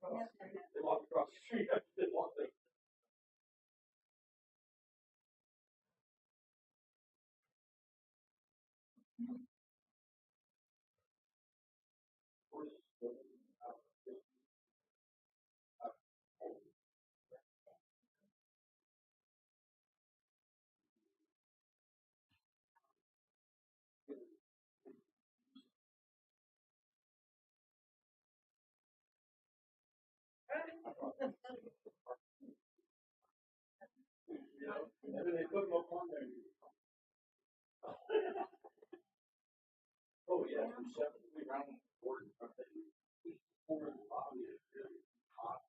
They walked across the street. They walked there. And then they put them up on there. Oh yeah, from 7 around 4 the body is really hot.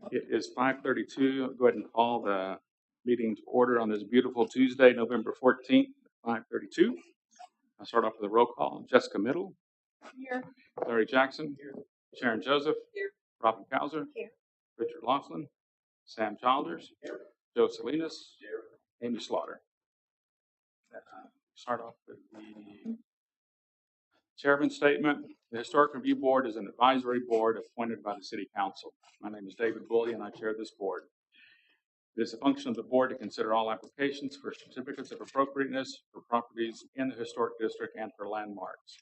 It is 5:32. I'll go ahead and call the meeting to order on this beautiful Tuesday, November 14th, 5:32. I'll start off with a roll call. Jessica Middle. Here. Larry Jackson. Here. Sharon Joseph. Here. Robin Kauser. Here. Richard Laughlin. Sam Childers. Here. Joe Salinas. Here. Amy Slaughter. Start off with the chairman's statement. The Historic Review Board is an advisory board appointed by the City Council. My name is David Bullion, and I chair this board. It is a function of the board to consider all applications for certificates of appropriateness for properties in the historic district and for landmarks.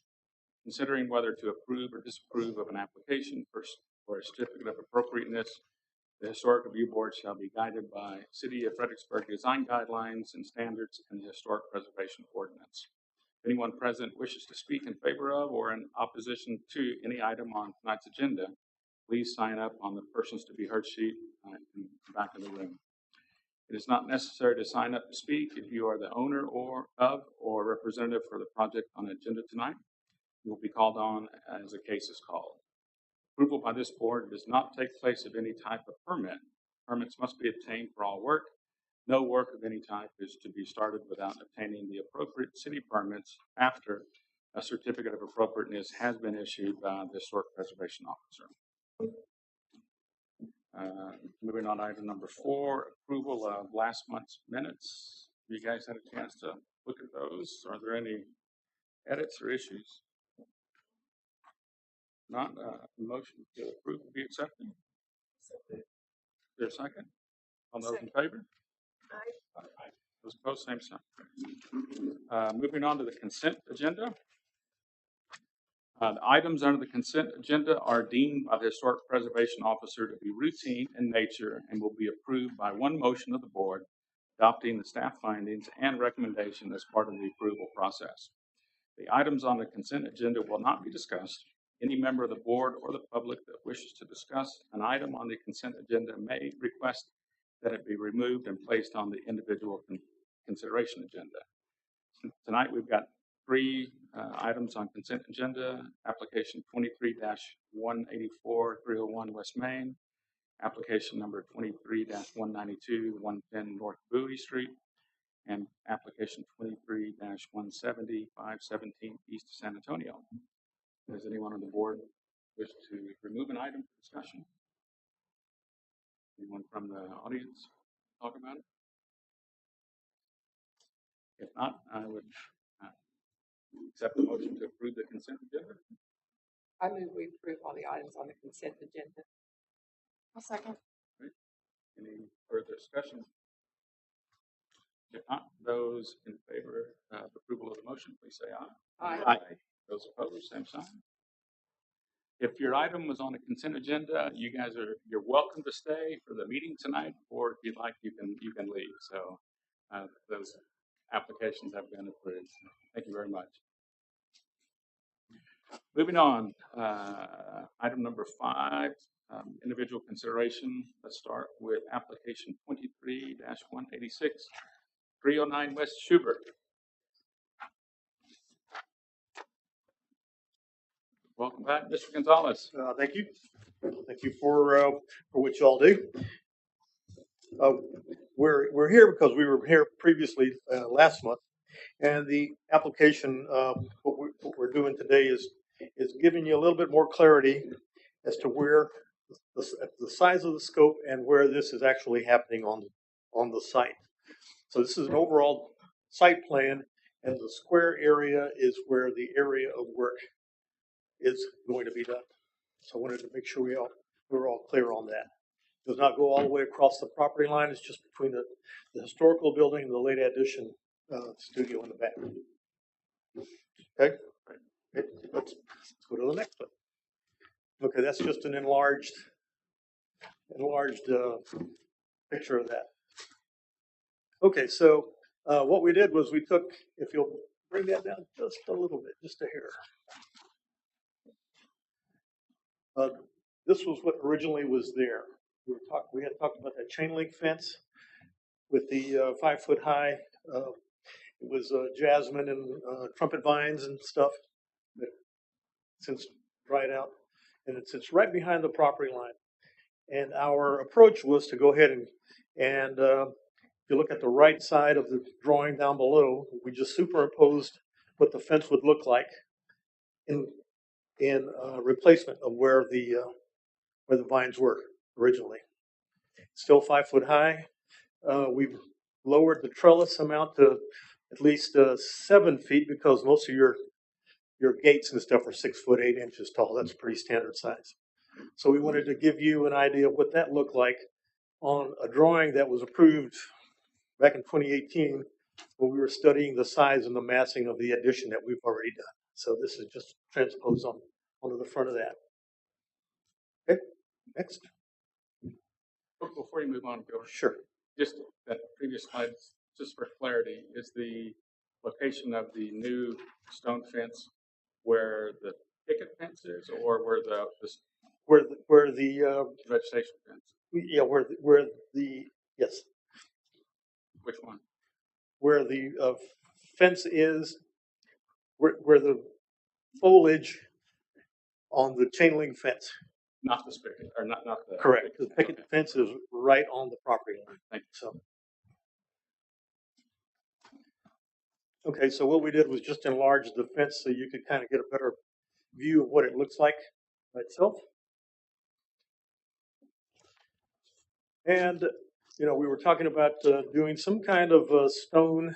Considering whether to approve or disapprove of an application for a certificate of appropriateness, the Historic Review Board shall be guided by City of Fredericksburg design guidelines and standards and the Historic Preservation Ordinance. If anyone present wishes to speak in favor of or in opposition to any item on tonight's agenda, please sign up on the persons to be heard sheet in the back of the room. It is not necessary to sign up to speak if you are the owner or representative for the project on the agenda tonight. You will be called on as a case is called. Approval by this board does not take place of any type of permit. Permits must be obtained for all work. No work of any type is to be started without obtaining the appropriate city permits after a certificate of appropriateness has been issued by the Historic Preservation Officer. Moving on to item number 4, approval of last month's minutes. You guys had a chance to look at those. Are there any edits or issues? Not motion to approve will be accepted. Is there a second? All those in favor? Aye. Those opposed, same sign. Moving on to the consent agenda. The items under the consent agenda are deemed by the Historic Preservation Officer to be routine in nature and will be approved by one motion of the board, adopting the staff findings and recommendation as part of the approval process. The items on the consent agenda will not be discussed. Any member of the board or the public that wishes to discuss an item on the consent agenda may request that it be removed and placed on the individual consideration agenda. Tonight we've got three items on consent agenda. Application 23-184, 301 West Main. Application number 23-192, 110 North Bowie Street. And application 23-170, 517 East San Antonio. Does anyone on the board wish to remove an item for discussion? Anyone from the audience talk about it? If not, I would accept the motion to approve the consent agenda. I move we approve all the items on the consent agenda. I'll second. Any further discussion? If not, those in favor of approval of the motion, please say aye. Aye. Those opposed, same sign. If your item was on the consent agenda, you're welcome to stay for the meeting tonight, or if you'd like, you can leave. So those applications have been approved. Thank you very much. Moving on, item number 5, individual consideration. Let's start with application 23-186, 309 West Schubert. Welcome back, Mr. Gonzalez. Thank you. Thank you for what you all do. We're here because we were here previously last month, and the application what we're doing today is giving you a little bit more clarity as to where the size of the scope and where this is actually happening on the site. So this is an overall site plan, and the square area is where the area of work is going to be done. So I wanted to make sure we're all clear on that. It does not go all the way across the property line. It's just between the historical building and the late addition studio in the back. Okay, let's go to the next one. Okay, that's just an enlarged picture of that. Okay, so what we did was we took, if you'll bring that down just a little bit, just a hair. This was what originally was there. We had talked about that chain link fence with the 5 foot high. It was jasmine and trumpet vines and stuff that since dried out, and it sits right behind the property line. And our approach was to go ahead and if you look at the right side of the drawing down below, we just superimposed what the fence would look like in replacement of where the vines were originally. Still 5 foot high. We've lowered the trellis amount to at least 7 feet because most of your gates and stuff are 6 foot 8 inches tall. That's pretty standard size. So we wanted to give you an idea of what that looked like on a drawing that was approved back in 2018 when we were studying the size and the massing of the addition that we've already done. So this is just transposed onto the front of that. Okay, next. Before you move on, George. Sure. Just that previous slide, just for clarity, is the location of the new stone fence where the picket fence is, or where the vegetation fence? Yeah, where the yes. Which one? Where the fence is, where the foliage on the chain link fence. Not the spigot, or not the. Correct. The picket fence is right on the property line. Thank you. So. Okay, so what we did was just enlarge the fence so you could kind of get a better view of what it looks like by itself. And, you know, we were talking about doing some kind of stone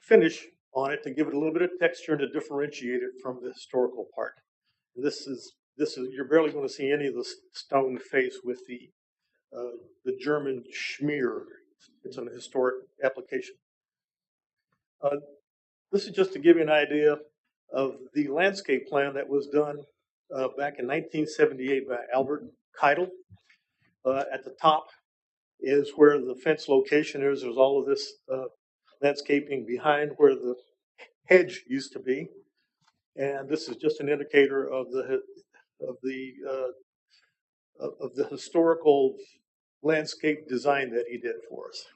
finish on it to give it a little bit of texture and to differentiate it from the historical part. This is you're barely going to see any of the stone face with the German schmear. It's an historic application. This is just to give you an idea of the landscape plan that was done back in 1978 by Albert Keitel. At the top is where the fence location is. There's all of this landscaping behind where the hedge used to be, and this is just an indicator of the historical landscape design that he did for us.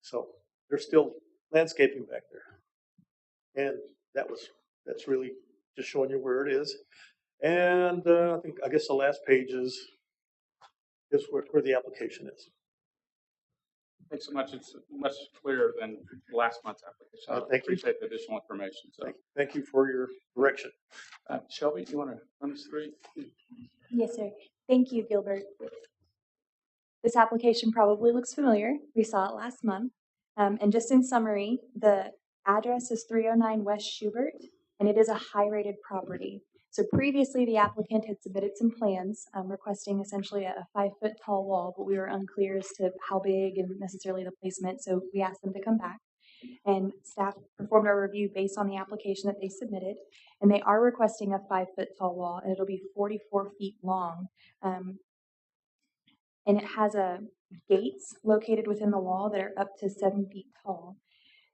So there's still landscaping back there. And that's really just showing you where it is. And I guess the last page is where the application is. Thanks so much. It's much clearer than last month's application. I Thank you. appreciate the additional information. So, Thank you for your direction. Shelby, do you want to run us through? Yes, sir. Thank you, Gilbert. This application probably looks familiar. We saw it last month. And just in summary, the address is 309 West Schubert, and it is a high-rated property. So previously, the applicant had submitted some plans requesting essentially a 5-foot tall wall, but we were unclear as to how big and necessarily the placement, so we asked them to come back. And staff performed a review based on the application that they submitted, and they are requesting a 5-foot tall wall, and it'll be 44 feet long. And it has gates located within the wall that are up to 7 feet tall.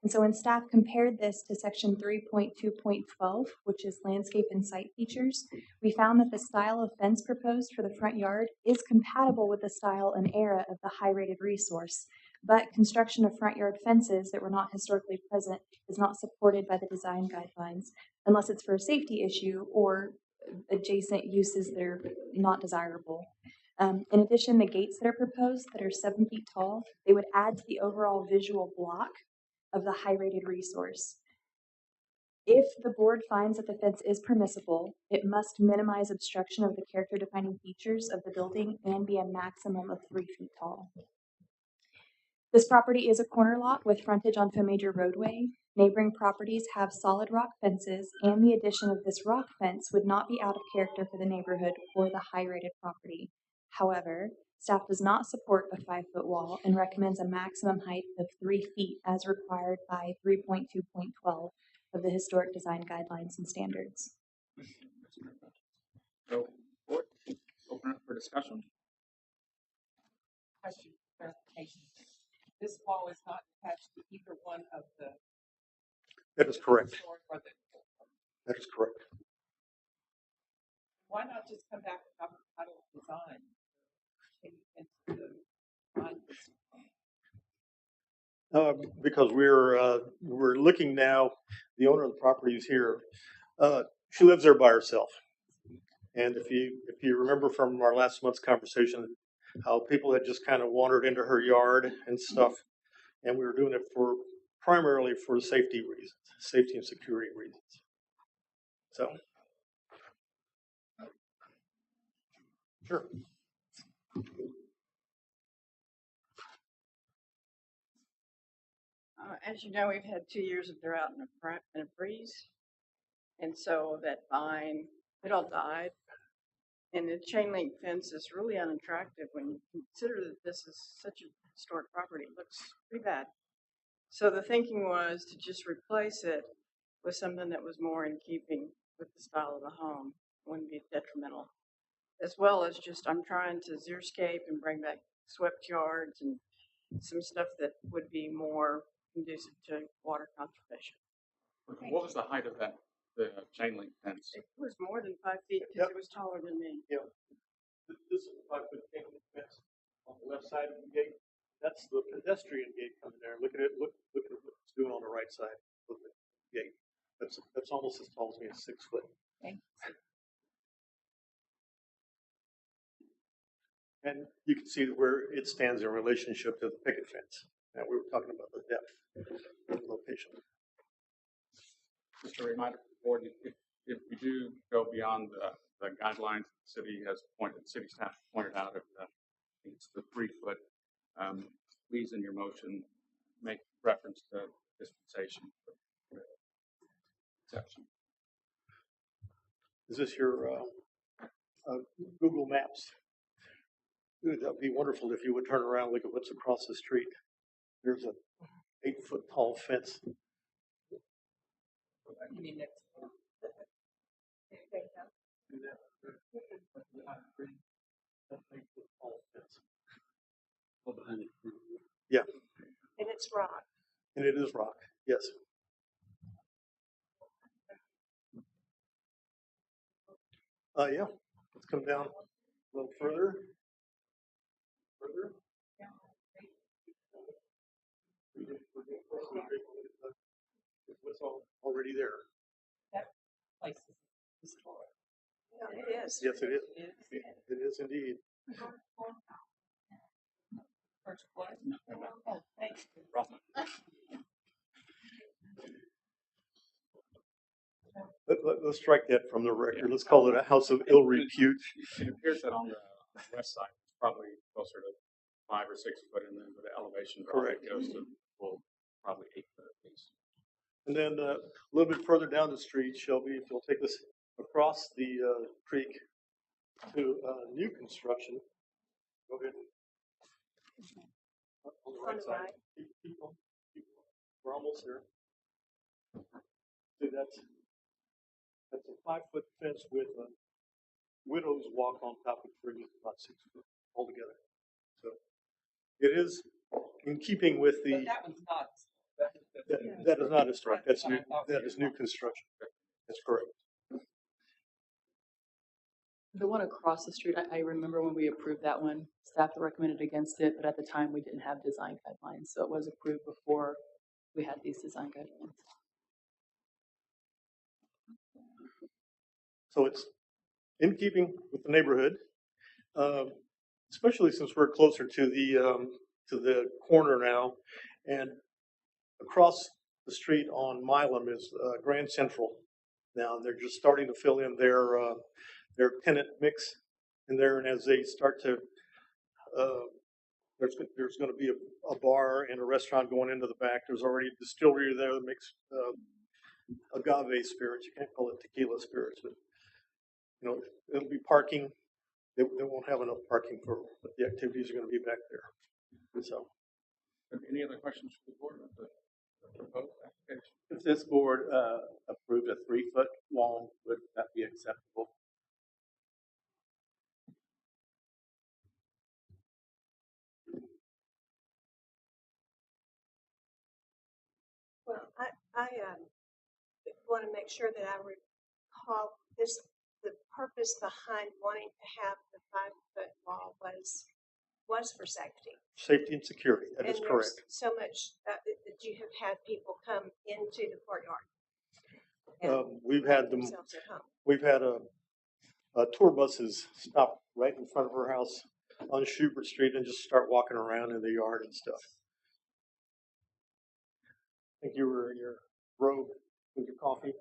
And so when staff compared this to section 3.2.12, which is landscape and site features, we found that the style of fence proposed for the front yard is compatible with the style and era of the high-rated resource, but construction of front yard fences that were not historically present is not supported by the design guidelines unless it's for a safety issue or adjacent uses that are not desirable. In addition, the gates that are proposed that are 7 feet tall, they would add to the overall visual block of the high-rated resource. If the board finds that the fence is permissible, it must minimize obstruction of the character-defining features of the building and be a maximum of 3 feet tall. This property is a corner lot with frontage onto a major roadway. Neighboring properties have solid rock fences, and the addition of this rock fence would not be out of character for the neighborhood or the high-rated property. However, staff does not support a 5-foot wall and recommends a maximum height of 3 feet as required by 3.2.12 of the Historic Design Guidelines and Standards. So, board, open up for discussion. Question, clarification. This wall is not attached to either one of the. That is correct. historic or the. That is correct. Why not just come back with a title design? Because we're looking now. The owner of the property is here. She lives there by herself, and if you remember from our last month's conversation, how people had just kind of wandered into her yard and stuff, and we were doing it primarily for safety reasons, safety and security reasons. So, sure. As you know, we've had 2 years of drought and a freeze. And so that vine, it all died. And the chain link fence is really unattractive when you consider that this is such a historic property. It looks pretty bad. So the thinking was to just replace it with something that was more in keeping with the style of the home. It wouldn't be detrimental. As well as just, I'm trying to xeriscape and bring back swept yards and some stuff that would be more conducive to water conservation. What was the height of the chain link fence? It was more than 5 feet because it was taller than me. Yeah. This is a 5-foot chain link fence on the left side of the gate. That's the pedestrian gate coming there. Look at it. Look at what it's doing on the right side of the gate. That's almost as tall as me. It's 6 foot. Okay. And you can see where it stands in relationship to the picket fence. And we were talking about the depth and location. Just a reminder for the board, if you do go beyond the guidelines the city staff pointed out, I think it's the 3-foot, please in your motion make reference to dispensation exception. Is this your Google Maps? That would be wonderful if you would turn around and look at what's across the street. There's a 8-foot tall fence. You mean next door? Yeah. And it's rock. And it is rock, yes. Yeah, let's come down a little further. What's already already there. Place is historic. Yeah, it is. Yes, it is. It is. It is indeed. First floor. Oh, thanks. Rothman. Let's strike that from the record. Let's call it a house of ill repute. It appears that on the west side, it's probably closer to 5 or 6 foot, and then the elevation Correct. goes to, well, probably 8 foot at least. And then a little bit further down the street, Shelby, if you'll take us across the creek to new construction. Go ahead. On the right side. Keep going. We're almost there. See, that's a 5-foot fence with a widow's walk on top of the tree, about 6 foot altogether. So it is in keeping with But the. that one's not. That is not historic. That's new. That is new construction. That's correct. The one across the street, I remember when we approved that one, staff recommended against it, but at the time we didn't have design guidelines, so it was approved before we had these design guidelines. So it's in keeping with the neighborhood, especially since we're closer to the corner now, and across the street on Milam is Grand Central. Now they're just starting to fill in their tenant mix in there, and as they start to, there's going to be a bar and a restaurant going into the back. There's already a distillery there that makes agave spirits. You can't call it tequila spirits, but you know it'll be parking. They won't have enough parking for but the activities are going to be back there. So, Any other questions for the board of the proposed application? If this board approved a 3-foot wall, would that be acceptable? Well, I want to make sure that I recall this, the purpose behind wanting to have the 5-foot wall was for safety. safety and security. That is And correct. there's so much that you have had people come into the courtyard. We've had them. themselves at home. We've had a tour buses stop right in front of her house on Schubert Street and just start walking around in the yard and stuff. I think you were in your robe with your coffee.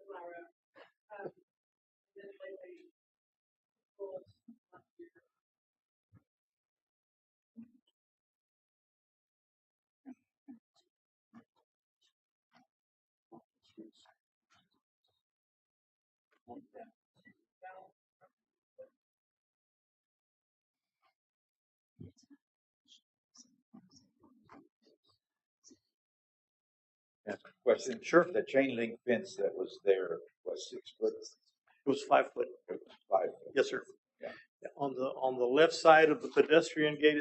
Question. Sure. The chain link fence that was there was 6 foot. It was 5 foot. It was 5 foot. Yes, sir. Yeah. On the left side of the pedestrian gate,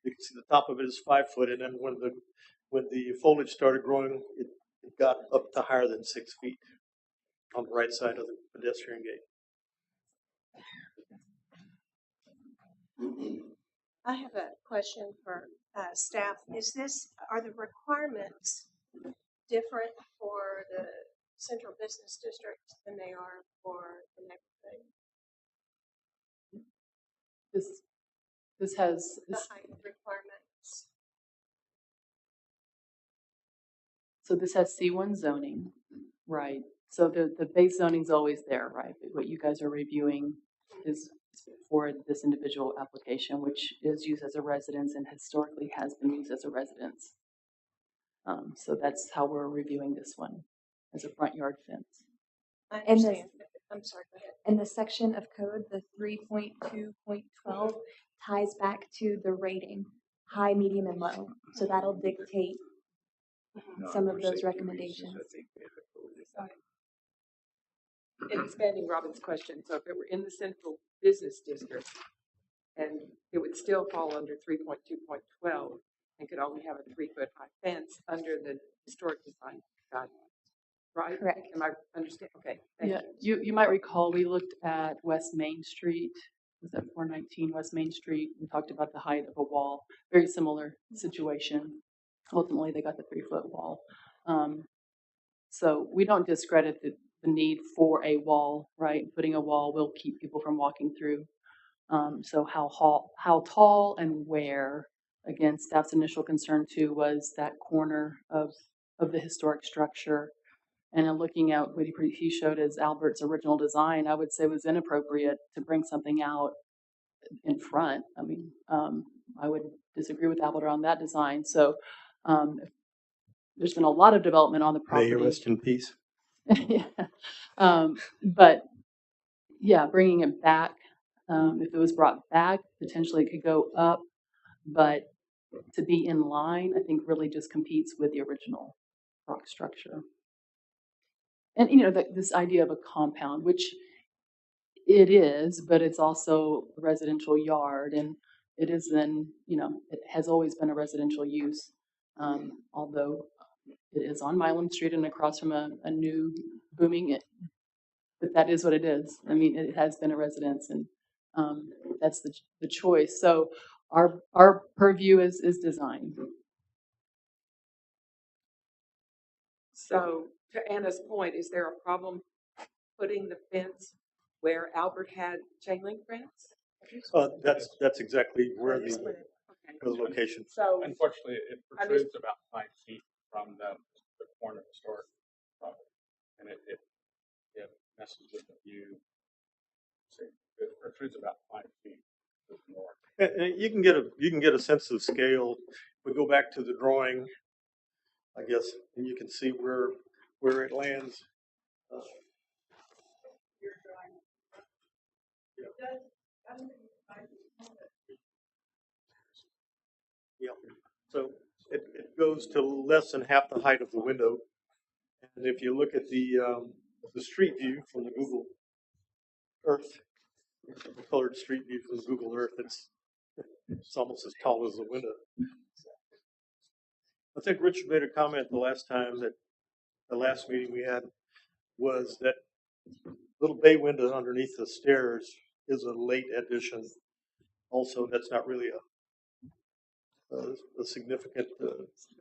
you can see the top of it is 5 foot, and then when the foliage started growing, it got up to higher than 6 feet on the right side of the pedestrian gate. I have a question for staff. Are the requirements different for the central business district than they are for the neighborhood? This has The height requirements? so this has C1 zoning, right? So the base zoning's always there, right? But what you guys are reviewing is for this individual application, which is used as a residence and historically has been used as a residence. So that's how we're reviewing this one, as a front yard fence. I And the- understand. I'm sorry, go ahead. And the section of code, the 3.2.12, ties back to the rating, high, medium, and low. So that'll dictate some of those recommendations. Expanding Robin's question, so if it were in the central business district, and it would still fall under 3.2.12, and could only have a 3-foot high fence under the historic design guidelines, right? Correct. Am I understand? Okay, thank Yeah, you. you might recall we looked at West Main Street. Was that 419 West Main Street? We talked about the height of a wall. Very similar situation. Ultimately, they got the 3-foot wall. So we don't discredit the need for a wall, right? Putting a wall will keep people from walking through. So how tall and where, again, staff's initial concern too was that corner of the historic structure. And in looking at what he showed as Albert's original design, I would say was inappropriate to bring something out in front. I mean, I would disagree with Albert on that design. So there's been a lot of development on the May property. you rest in peace. Yeah. But yeah, bringing it back, if it was brought back, potentially it could go up, but to be in line, I think really just competes with the original rock structure. And, you know, this idea of a compound, which it is, but it's also a residential yard, and it is then, you know, it has always been a residential use, although it is on Milam Street and across from a new booming, but that is what it is. I mean, it has been a residence, and that's the choice. So our purview is design. So to Anna's point, is there a problem putting the fence where Albert had chain link fence? That's exactly where That is the, what it- Okay. the location. So, Unfortunately, it I mean- protrudes about 5 feet from the corner of the store property, and it messes with the view. So it protrudes about 5 feet to the north. And you can get a sense of scale. We go back to the drawing, I guess, and you can see where it lands. Yeah. So it goes to less than half the height of the window. And if you look at the street view from the Google Earth, the colored street view from the Google Earth, it's almost as tall as the window. I think Richard made a comment the last meeting we had, was that little bay window underneath the stairs is a late addition. Also, that's not really a significant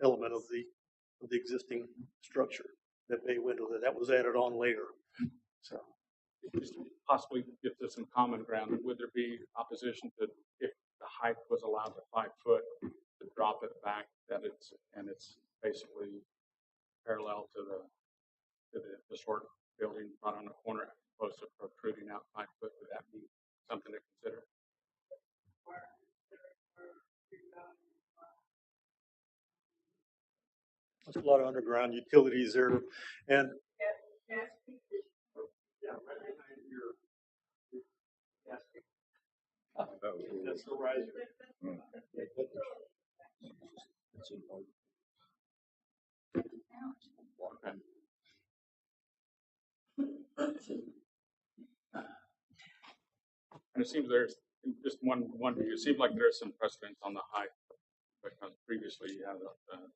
element of the existing structure. That bay window that was added on later. So Just to possibly get to some common ground, would there be opposition to if the height was allowed to 5 foot to drop it back it's basically parallel to the historic building right on the corner, as opposed to protruding out 5 foot? Would that be something to consider? there's a lot of underground utilities there, and that's the riser. Okay. And it seems there's just one view. It seems like there's some precedence on the height, because previously you had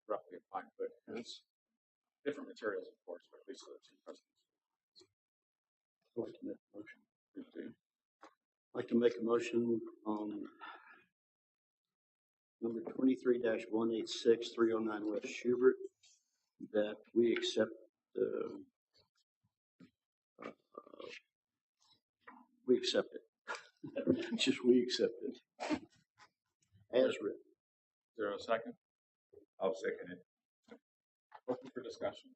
roughly a 5 foot fence. Different materials, of course, but at least there's some precedence. I'd like to make a motion. I'd like to make a motion on number 23-186-309 West Schubert, that we accept we accept it. Just we accept it as written. Is there a second? I'll second it. Open for discussion.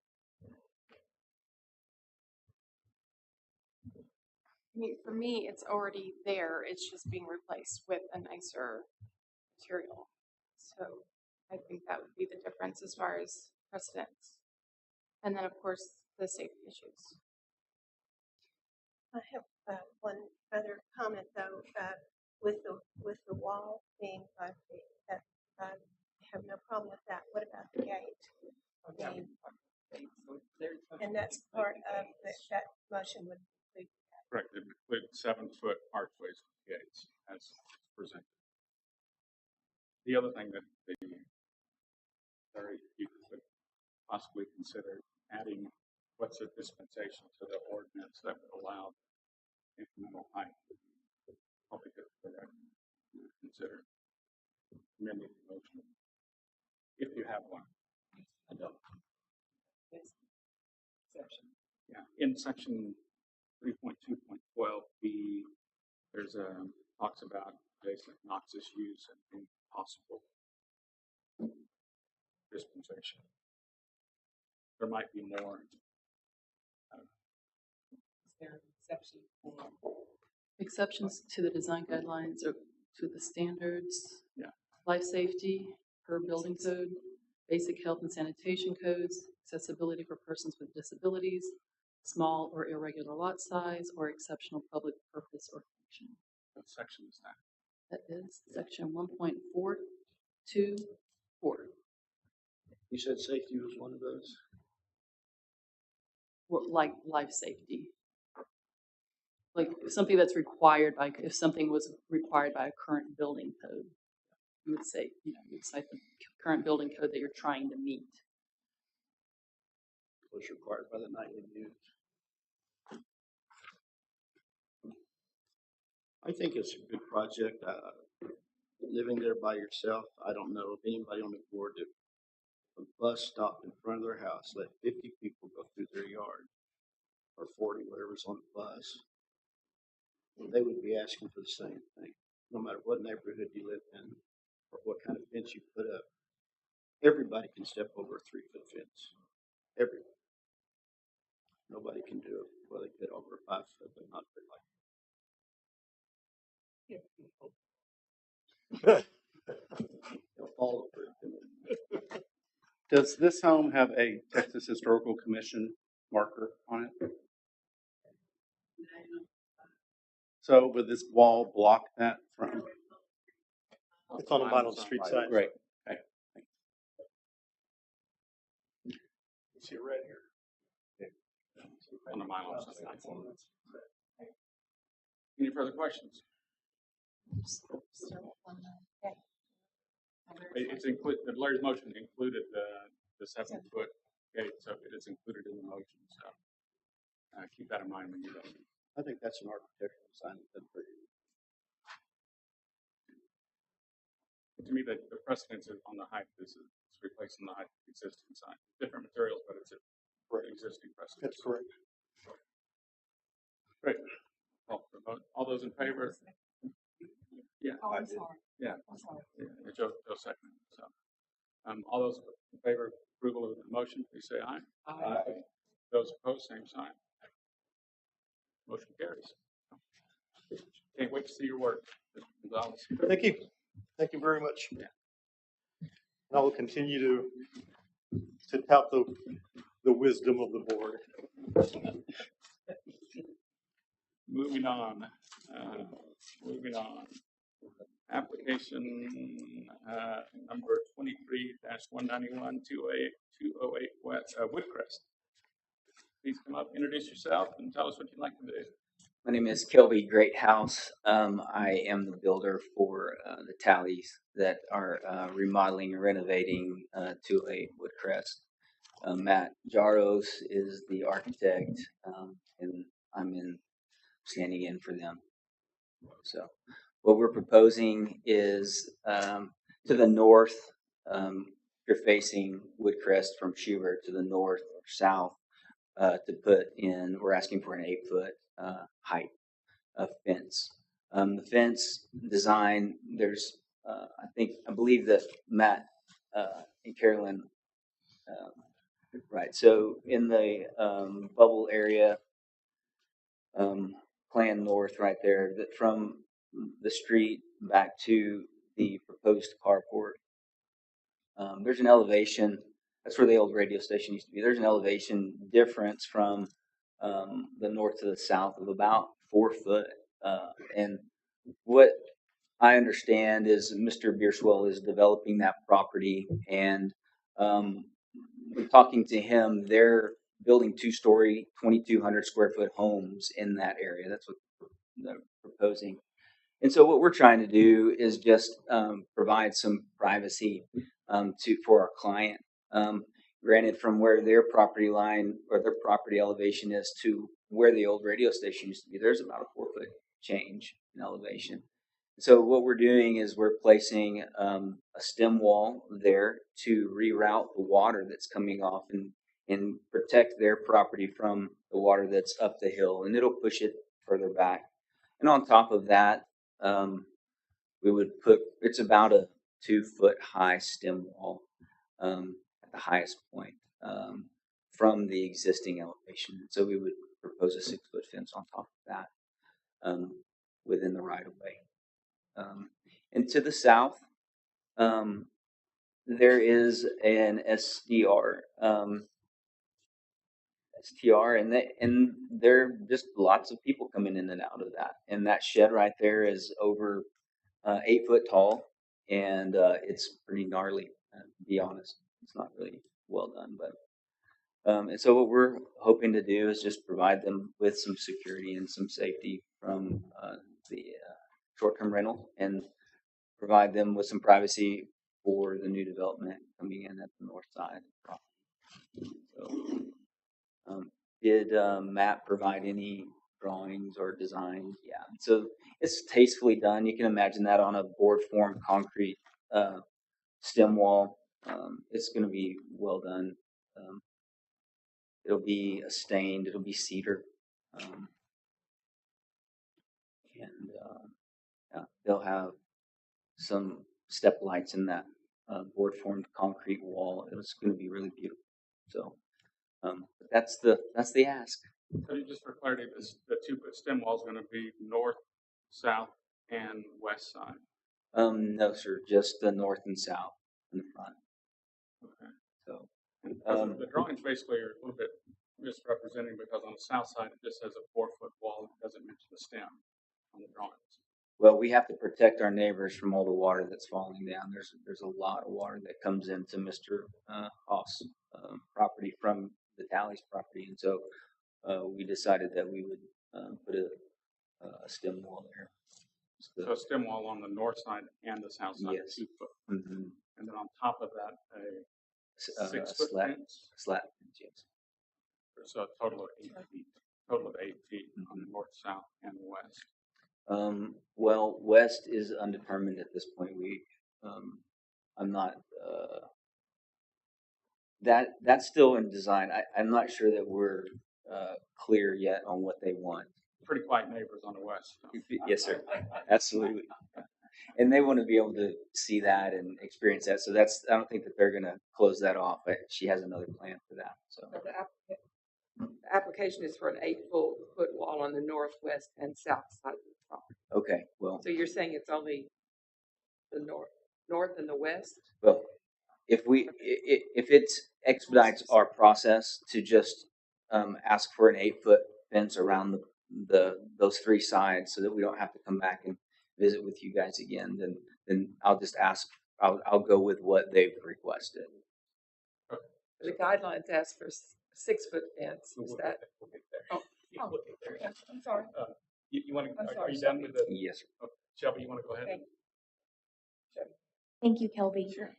I mean, for me, it's already there. It's just being replaced with a nicer material. So I think that would be the difference as far as precedence. And then, of course, the safety issues. I have one other comment though, with the wall being 5 feet. I have no problem with that. What about the gate? And that's part of that motion would be. Correct. It includes 7 foot archways with gates as presented. The other thing that you could possibly consider adding, what's a dispensation to the ordinance that would allow incremental height. Probably good for that. Consider amending the motion if you have one. I don't. Yeah, in section 3.2.12B, there's talks about adjacent noxious use and possible dispensation. There might be more. Is there an exception for Exceptions to the design guidelines or to the standards. Yeah. Life safety per building code, basic health and sanitation codes, accessibility for persons with disabilities, small or irregular lot size, or exceptional public purpose or function. What section is that? That is section 1.424. You said safety was one of those? Like life safety. Like something that's required by, if something was required by a current building code, you would say, you would cite the current building code that you're trying to meet. Was required by the nightly news. I think it's a good project. Living there by yourself, I don't know of anybody on the board that a bus stopped in front of their house, let 50 people go through their yard, or 40, whatever's on the bus. They would be asking for the same thing, no matter what neighborhood you live in or what kind of fence you put up. Everybody can step over a 3-foot fence. Everybody. Nobody can do it. Well, they get over a 5-foot, but not very like. They'll fall over it. Does this home have a Texas Historical Commission marker on it? So would this wall block that from? It's on the bottom of the street side. Great. Okay. You see it right here. On the mile side. Any further questions? It's included. Larry's motion included the 7-foot gate, so it is included in the motion. So keep that in mind when you vote. I think that's an architectural design. To me, the precedence is on the height. This is replacing the height of the existing sign. Different materials, but it's a existing precedent. That's correct. Great. All those in favor? Yeah. Oh, I'm sorry. Yeah. I'm sorry. Yeah, Joe second. So, all those in favor of approval of the motion, please say aye. Aye. Those opposed, same sign. Motion carries. Can't wait to see your work, Mr. Gonzalez. Thank you. Thank you very much. Yeah. And I will continue to tout the wisdom of the board. Moving on. Moving on. Application number 23-191 208 West Woodcrest. Please come up, introduce yourself, and tell us what you'd like to do. My name is Kelby Greathouse. I am the builder for the Tallies that are remodeling and renovating 208 Woodcrest. Matt Jaros is the architect, and I'm standing in for them. So what we're proposing is to the north, you're facing Woodcrest from Schubert to the north or south to put in, we're asking for an 8-foot height of fence. The fence design, there's, I believe that Matt and Carolyn, right. So in the bubble area, plan north right there, that from the street back to the proposed carport, there's an elevation. That's where the old radio station used to be. There's an elevation difference from the north to the south of about 4 foot. And what I understand is Mr. Bierswell is developing that property, and talking to him, they're building 2-story, 2,200 square foot homes in that area. That's what they're proposing. And so what we're trying to do is just provide some privacy for our client. Granted, from where their property line or their property elevation is to where the old radio station used to be, there's about a 4-foot change in elevation. So what we're doing is we're placing a stem wall there to reroute the water that's coming off and protect their property from the water that's up the hill, and it'll push it further back. And on top of that, we would put, it's about a 2-foot high stem wall at the highest point from the existing elevation. So we would propose a 6-foot fence on top of that within the right of way. And to the south, there is an SDR. STR, and there are just lots of people coming in and out of that. And that shed right there is over 8 foot tall, and it's pretty gnarly. To be honest, it's not really well done, but and so what we're hoping to do is just provide them with some security and some safety from the short-term rental, and provide them with some privacy for the new development coming in at the north side. So, did Matt provide any drawings or designs? Yeah. So it's tastefully done. You can imagine that on a board form concrete stem wall. It's going to be well done. It'll be stained. It'll be cedar. And yeah, they'll have some step lights in that board formed concrete wall. It's going to be really beautiful. So that's the ask. So just for clarity, the 2-foot stem wall is going to be north, south, and west side. No, sir, just the north and south in the front. Okay. So the drawings basically are a little bit misrepresenting, because on the south side it just has a 4-foot wall and it doesn't mention the stem on the drawings. Well, we have to protect our neighbors from all the water that's falling down. There's a lot of water that comes into Mr. Hoff's property from the Talley's property, and so we decided that we would put a stem wall there. So a stem wall on the north side and the south side, Yes. 2 foot. Mm-hmm. And then on top of that, a 6-foot slat fence. fence, yes. So a total of 8 feet. Total of 8 feet on the north, south, and the west. Well, west is undetermined at this point. I'm not. That's still in design. I'm not sure that we're clear yet on what they want. Pretty quiet neighbors on the west. So. Yes, sir. Absolutely. And they want to be able to see that and experience that. So I don't think that they're going to close that off. But she has another plan for that. So The application is for an 8-foot wall on the northwest and south side of the property. okay. Well. So you're saying it's only the north and the west? Well, if it expedites our process to just ask for an 8-foot fence around those 3 sides, so that we don't have to come back and visit with you guys again, then I'll just ask. I'll go with what they've requested. The guidelines ask for 6-foot fence. Is that? We'll get there. Oh, We'll get there. yeah, I'm sorry. You want to? I'm Are sorry, you done with the? Yes, sir. Okay. Shelby, you want to go ahead? Okay. Thank you, Kelby. Sure.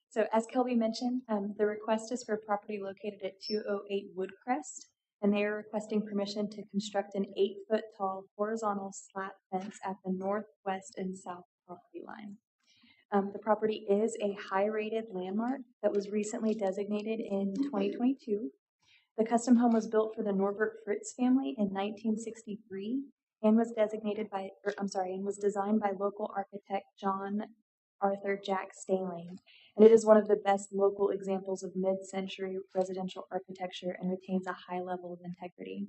So as Kelby mentioned, the request is for property located at 208 Woodcrest, and they are requesting permission to construct an 8-foot tall horizontal slat fence at the northwest and south property line. The property is a high-rated landmark that was recently designated in 2022. The custom home was built for the Norbert Fritz family in 1963 and was designed by local architect John Arthur Jack Staling. And it is one of the best local examples of mid-century residential architecture and retains a high level of integrity.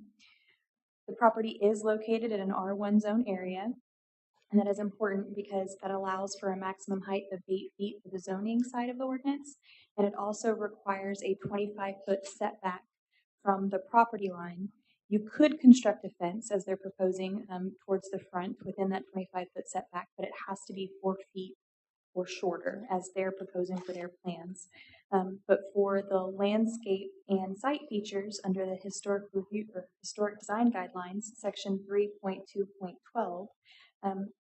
The property is located in an R1 zone area, and that is important because that allows for a maximum height of 8 feet for the zoning side of the ordinance, and it also requires a 25-foot setback from the property line. You could construct a fence, as they're proposing, towards the front within that 25-foot setback, but it has to be 4 feet or shorter, as they're proposing for their plans. But for the landscape and site features under the historic review or historic design guidelines, section 3.2.12,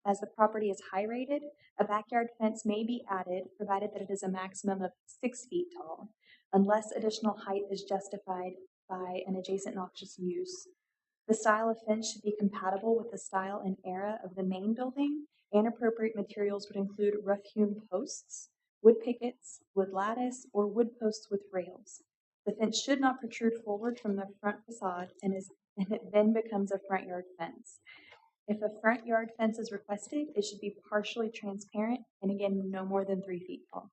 as the property is high rated, a backyard fence may be added, provided that it is a maximum of 6 feet tall, unless additional height is justified by an adjacent noxious use. The style of fence should be compatible with the style and era of the main building, and appropriate materials would include rough-hewn posts, wood pickets, wood lattice, or wood posts with rails. The fence should not protrude forward from the front facade and it then becomes a front yard fence. If a front yard fence is requested, it should be partially transparent and again, no more than 3 feet tall.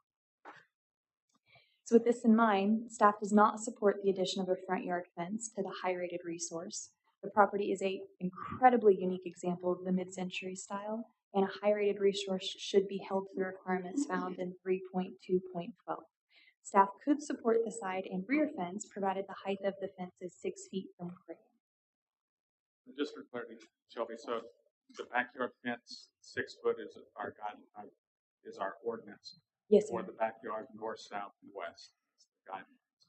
So with this in mind, staff does not support the addition of a front yard fence to the high-rated resource. The property is an incredibly unique example of the mid-century style, and a high-rated resource should be held to the requirements found in 3.2.12. Staff could support the side and rear fence, provided the height of the fence is 6 feet from grade. Just for clarity, Shelby, so the backyard fence, 6 foot is our guideline, is our ordinance. Yes, For sir. the backyard, north, south, and west, that's the guidelines.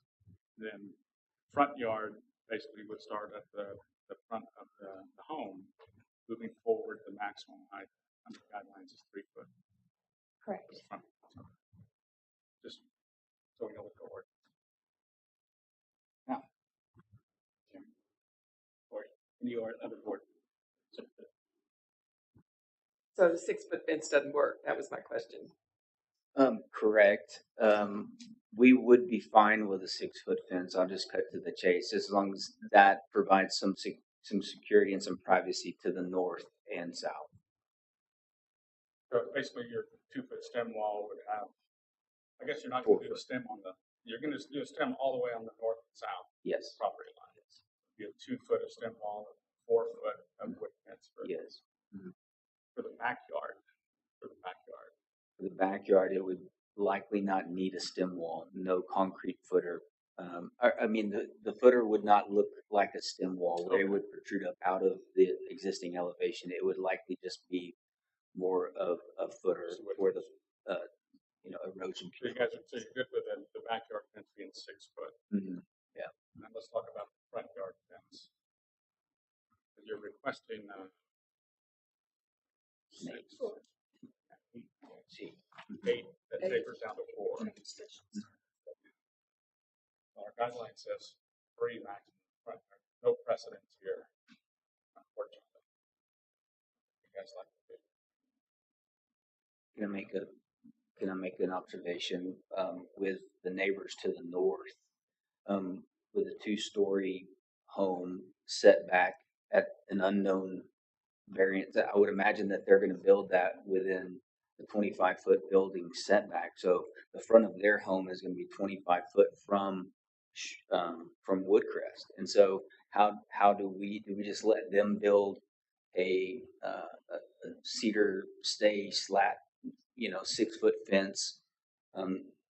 Then front yard basically would start at the front of the home, moving forward, the maximum height under guidelines is 3 foot. Correct. Front. So just so we know what the ordinance. Now, Jim, or any other board. So the 6-foot fence doesn't work. That was my question. Correct. We would be fine with a 6-foot fence. I'll just cut to the chase, as long as that provides some security and some privacy to the north and south. So basically, your 2-foot stem wall would have. I guess you're not going to do a stem on the. You're going to do a stem all the way on the north and south. Yes. Property lines. You have 2 foot of stem wall, 4 foot of wood fence. Yes. For the backyard. For the backyard. For the backyard, it would likely not need a stem wall, no concrete footer. I mean, the footer would not look like a stem wall where it would protrude up out of the existing elevation. It would likely just be more of a footer for the erosion. So you guys are so you're good with the backyard fence being 6 foot. Yeah. And then let's talk about the front yard fence. You're requesting 6. 8 that tapers down to 4. Our guideline says 3 maximum front yard. No precedence here, unfortunately. You guys like to do. Can I make an observation with the neighbors to the north, with a 2-story home set back at an unknown variance? I would imagine that they're going to build that within the 25-foot building setback. So the front of their home is going to be 25 foot from Woodcrest. And so how do we just let them build a cedar stay slat, 6-foot fence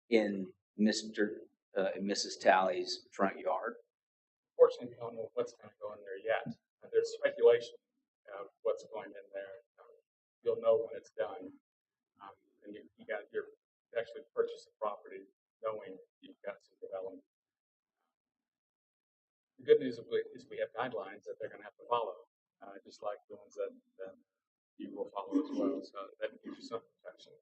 in Mr. and Mrs. Talley's front yard? Fortunately, we don't know what's going to go in there yet. There's speculation of what's going in there. You'll know when it's done. And you're actually purchase the property knowing you've got some development. The good news is we have guidelines that they're going to have to follow, just like the ones that you will follow as well. So that gives you some protection.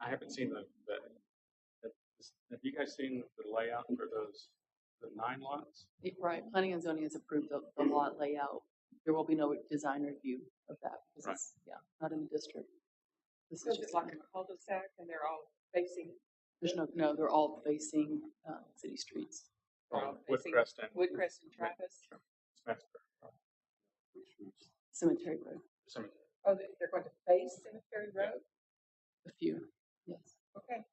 I haven't seen have you guys seen the layout for the 9 lots? Right, planning and zoning has approved the lot layout. There will be no design review of that, because Right. it's, not in the district. This So is it's just, like a cul-de-sac and they're all facing. there's no, they're all facing city streets. Woodcrest and Woodcrest and Travis. Smithsburg. Cemetery Road, Cemetery. Oh, they're going to face Cemetery Road? a few, yes. Okay.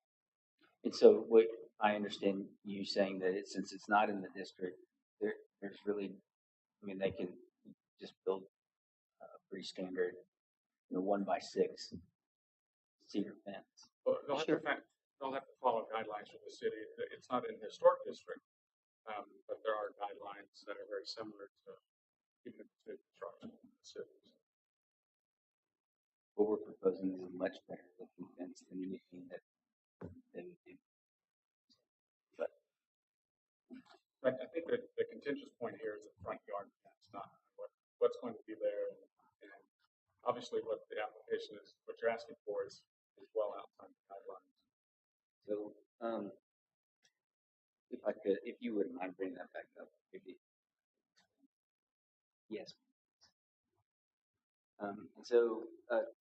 And so what I understand you saying that since it's not in the district, there's really, they can just build a pretty standard, 1x6 cedar fence. Well, they'll have to follow guidelines from the city. It's not in the historic district, but there are guidelines that are very similar to even to construction in the cities. What we're proposing is a much better looking fence than anything that they would do. But I think that the contentious point here is the front yard fence, not what's going to be there. And obviously what the application is, what you're asking for is well outside the guidelines. So, if you wouldn't mind bringing that back up, maybe. Yes. And so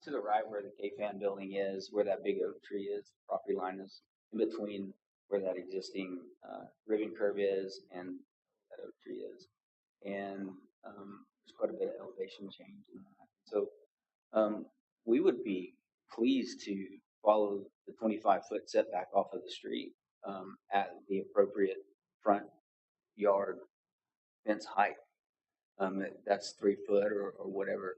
to the right where the K-Fan building is, where that big oak tree is, the property line is in between where that existing ribbon curve is and that oak tree is. And there's quite a bit of elevation change in that. So we would be pleased to follow the 25-foot setback off of the street at the appropriate front yard fence height. That's 3 foot or whatever.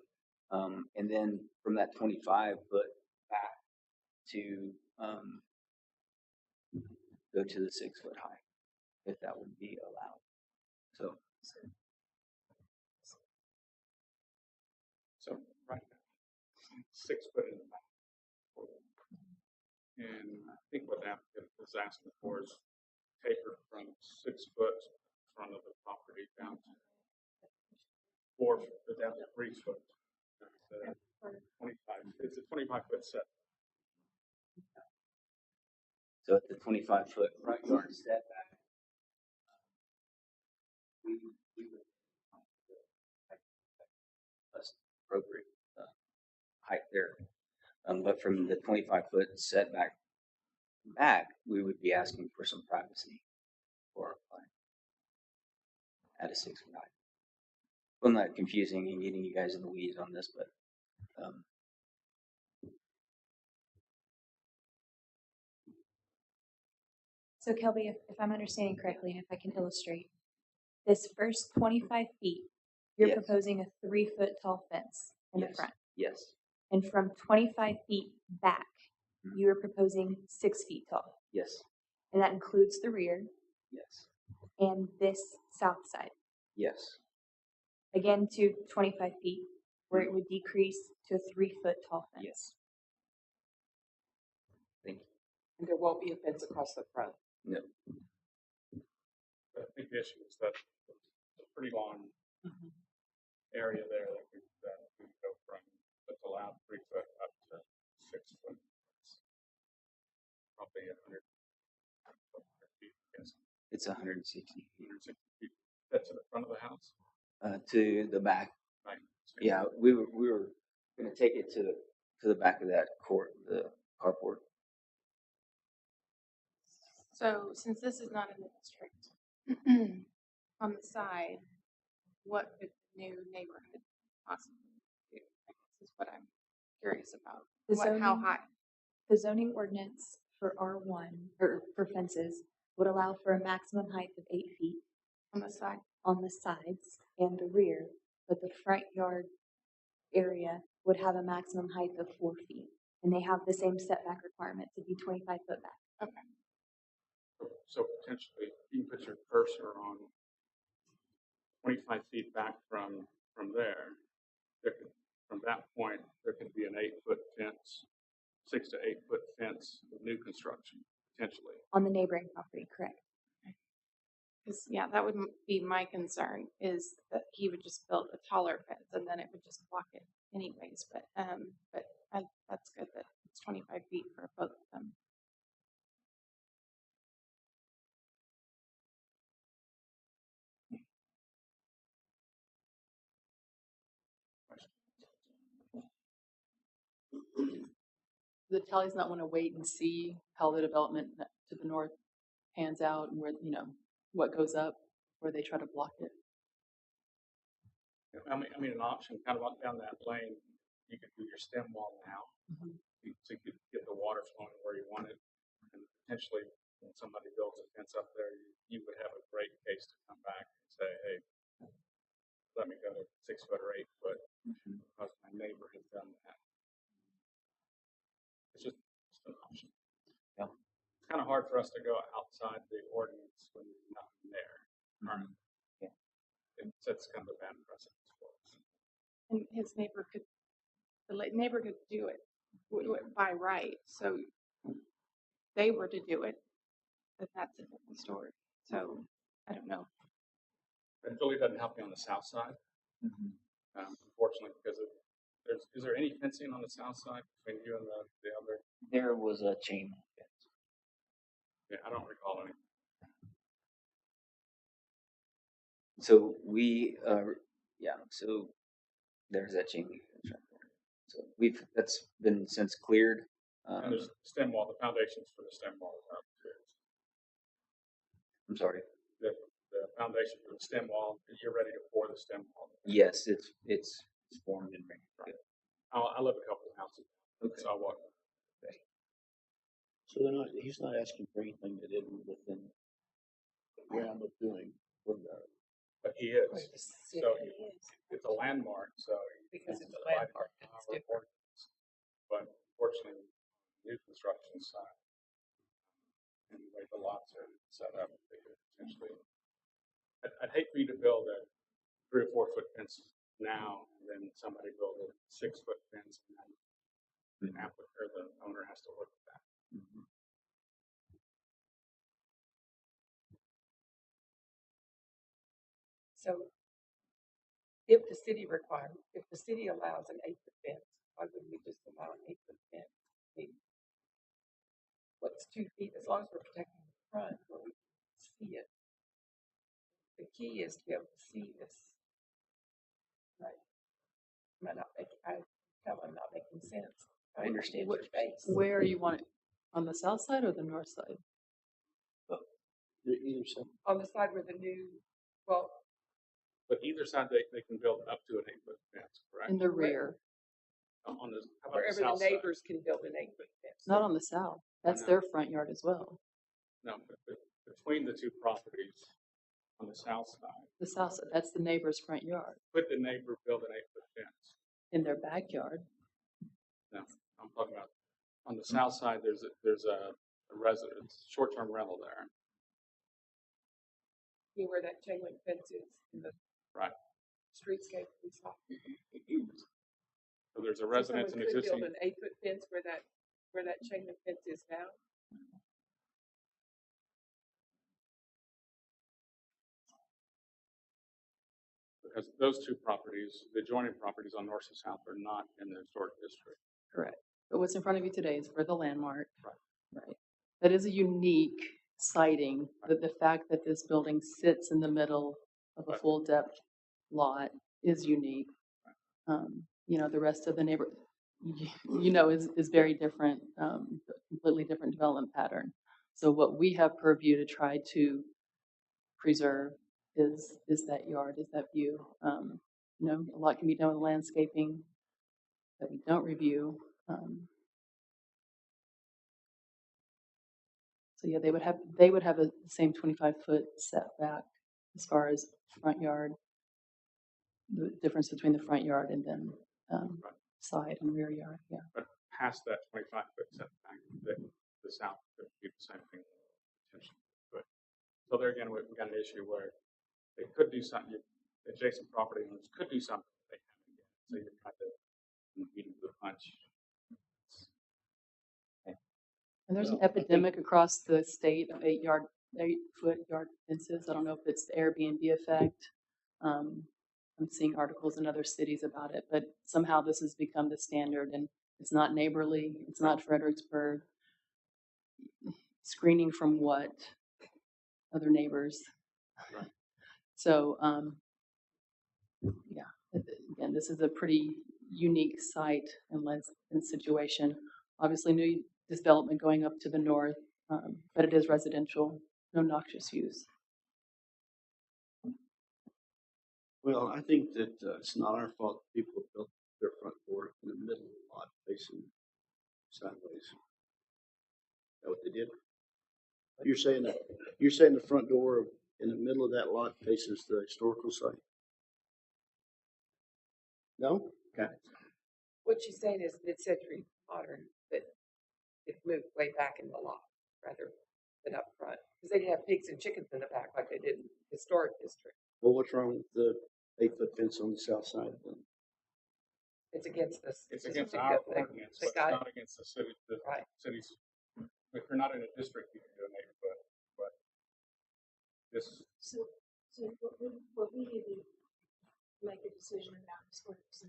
And then from that 25-foot back to go to the 6 foot high, if that would be allowed. So right now, 6 foot in the back. And I think what the applicant is asking for is taper from 6 foot in front of the property down to 4 foot, down to 3 foot. 25. It's a 25-foot set. So at the 25-foot front yard setback, we would that's appropriate height there. But from the 25-foot setback back, we would be asking for some privacy for our client at a 6 foot height. Well, not confusing and getting you guys in the weeds on this, but So Kelby, if I'm understanding correctly, and if I can illustrate, this first 25 feet, you're Yes. proposing a 3 foot tall fence in the Yes. front. Yes. And from 25 feet back, you are proposing 6 feet tall. Yes. And that includes the rear Yes. and this south side. Yes. Again to 25 feet, where it would decrease to a 3 foot tall fence. Yes. Thank you. And there won't be a fence across the front. No. I think the issue is that it's a pretty long area there that we go from that's allowed 3 foot up to 6 foot. It's probably 100 feet. Yes, It's 160 feet. 160 feet. That's to the front of the house. To the back. Right. Yeah, we were going to take it to the back of that court, the carport. So since this is not in the district, on the side, what could the new neighborhood possibly do? I guess is what I'm curious about. How high? The zoning ordinance for R1 or for fences would allow for a maximum height of 8 feet On the side? on the sides and the rear, but the front yard area would have a maximum height of 4 feet. And they have the same setback requirement to be 25 foot back. Okay. So potentially, you can put your cursor on 25 feet back from there. From that point, there could be an 8 foot fence, 6 to 8 foot fence with new construction, potentially. On the neighboring property, correct. Because, yeah, that would be my concern is that he would just build a taller fence and then it would just block it anyways. But that's good that it's 25 feet for both of them. The Tallies not want to wait and see how the development to the north pans out and where, what goes up, where they try to block it. I mean, an option kind of down that lane, you could do your stem wall now. So you could get the water flowing where you want it. And potentially, when somebody builds a fence up there, you would have a great case to come back and say, hey, let me go to 6 foot or 8 foot because my neighbor has done that. It's just an option. Yeah. It's kind of hard for us to go outside the ordinance when you're not there. Yeah. It sets kind of a bad precedent for us. And the neighbor could do it by right. So they were to do it, but that's a different story. So I don't know. It really doesn't help me on the south side, unfortunately, because is there any fencing on the south side between you and the other? There was a chain link fence. Yeah, I don't recall any. So we yeah, so there's that chain link fence right there. So that's been since cleared. And there's stem wall, the foundations for the stem wall are up too. I'm sorry. The foundation for the stem wall, you're ready to pour the stem wall. Yes, it's formed and ready. Right. I live a couple of houses, Okay. so I walk. So he's not asking for anything that isn't within the realm of doing for the. But he is. Right, the city So is. it's a landmark, so. Because it's a divided landmark, by it's our different. ordinance. But unfortunately, new construction side, and the way the lots are set up, they could potentially. I'd hate for you to build a 3 or 4 foot fence now, and then somebody build a 6 foot fence, and then the applicant or the owner has to work with that. Mhm. So if the city allows an 8-foot fence, why wouldn't we just allow an 8-foot fence? I mean, what's 2 feet, as long as we're protecting the front where we can see it. The key is to be able to see this. Right. I tell I'm not making sense. I understand your face. Where you want it, on the south side or the north side? Either side. On the side where the new, well, But either side, they can build up to an 8 foot fence, correct? In the rear, On the, how about wherever the south side? neighbors can build an 8-foot fence. not on the south. That's No. their front yard as well. No, but between the 2 properties on the south side, The south side, that's the neighbor's front yard. could the neighbor build an 8 foot fence? In their backyard, No, I'm talking about on the south side. There's a residence, short term rental there. See where that chain link fence is in the Right. streetscape we saw. So there's a So residence, an someone could existing. build an 8-foot fence where that chain link fence is now. Because those 2 properties, the adjoining properties on north and south, are not in the historic district. correct. But what's in front of you today is for the landmark. Right. Right. That is a unique sighting, that the fact that this building sits in the middle of a Right. full depth lot is unique. You know, the rest of the neighborhood, is very different, completely different development pattern. So what we have purview to try to preserve is that yard, is that view. A lot can be done with landscaping that we don't review. So yeah, they would have the same 25-foot setback as far as front yard. The difference between the front yard and then side and rear yard, yeah. But past that 25 foot setback, the south could be the same thing potentially. But so there again, we've got an issue where they could do something. Adjacent property owners could do something they haven't yet. So you're trying to beat them to the punch. And there's an Well, I think- epidemic across the state of 8-foot yard fences. I don't know if it's the Airbnb effect. I'm seeing articles in other cities about it, but somehow this has become the standard, and it's not neighborly. It's not Fredericksburg. Screening from what? Other neighbors. Right. So, yeah, again, this is a pretty unique site and situation. Obviously, new development going up to the north, but it is residential, no noxious use. Well, I think that it's not our fault that people built their front door in the middle of the lot facing sideways. Is that what they did? You're saying the front door in the middle of that lot faces the historical site? No? Okay. What she's saying is mid-century modern, but it moved way back in the lot rather than up front. Because they didn't have pigs and chickens in the back like they did in the historic district. Well, what's wrong with the 8-foot fence on the south side then? It's against this. It's against our ordinance, but it's not against the city. The Right. cities. If you're not in a district, you can do an 8 foot. But this. So what we need to make a decision about is what it's.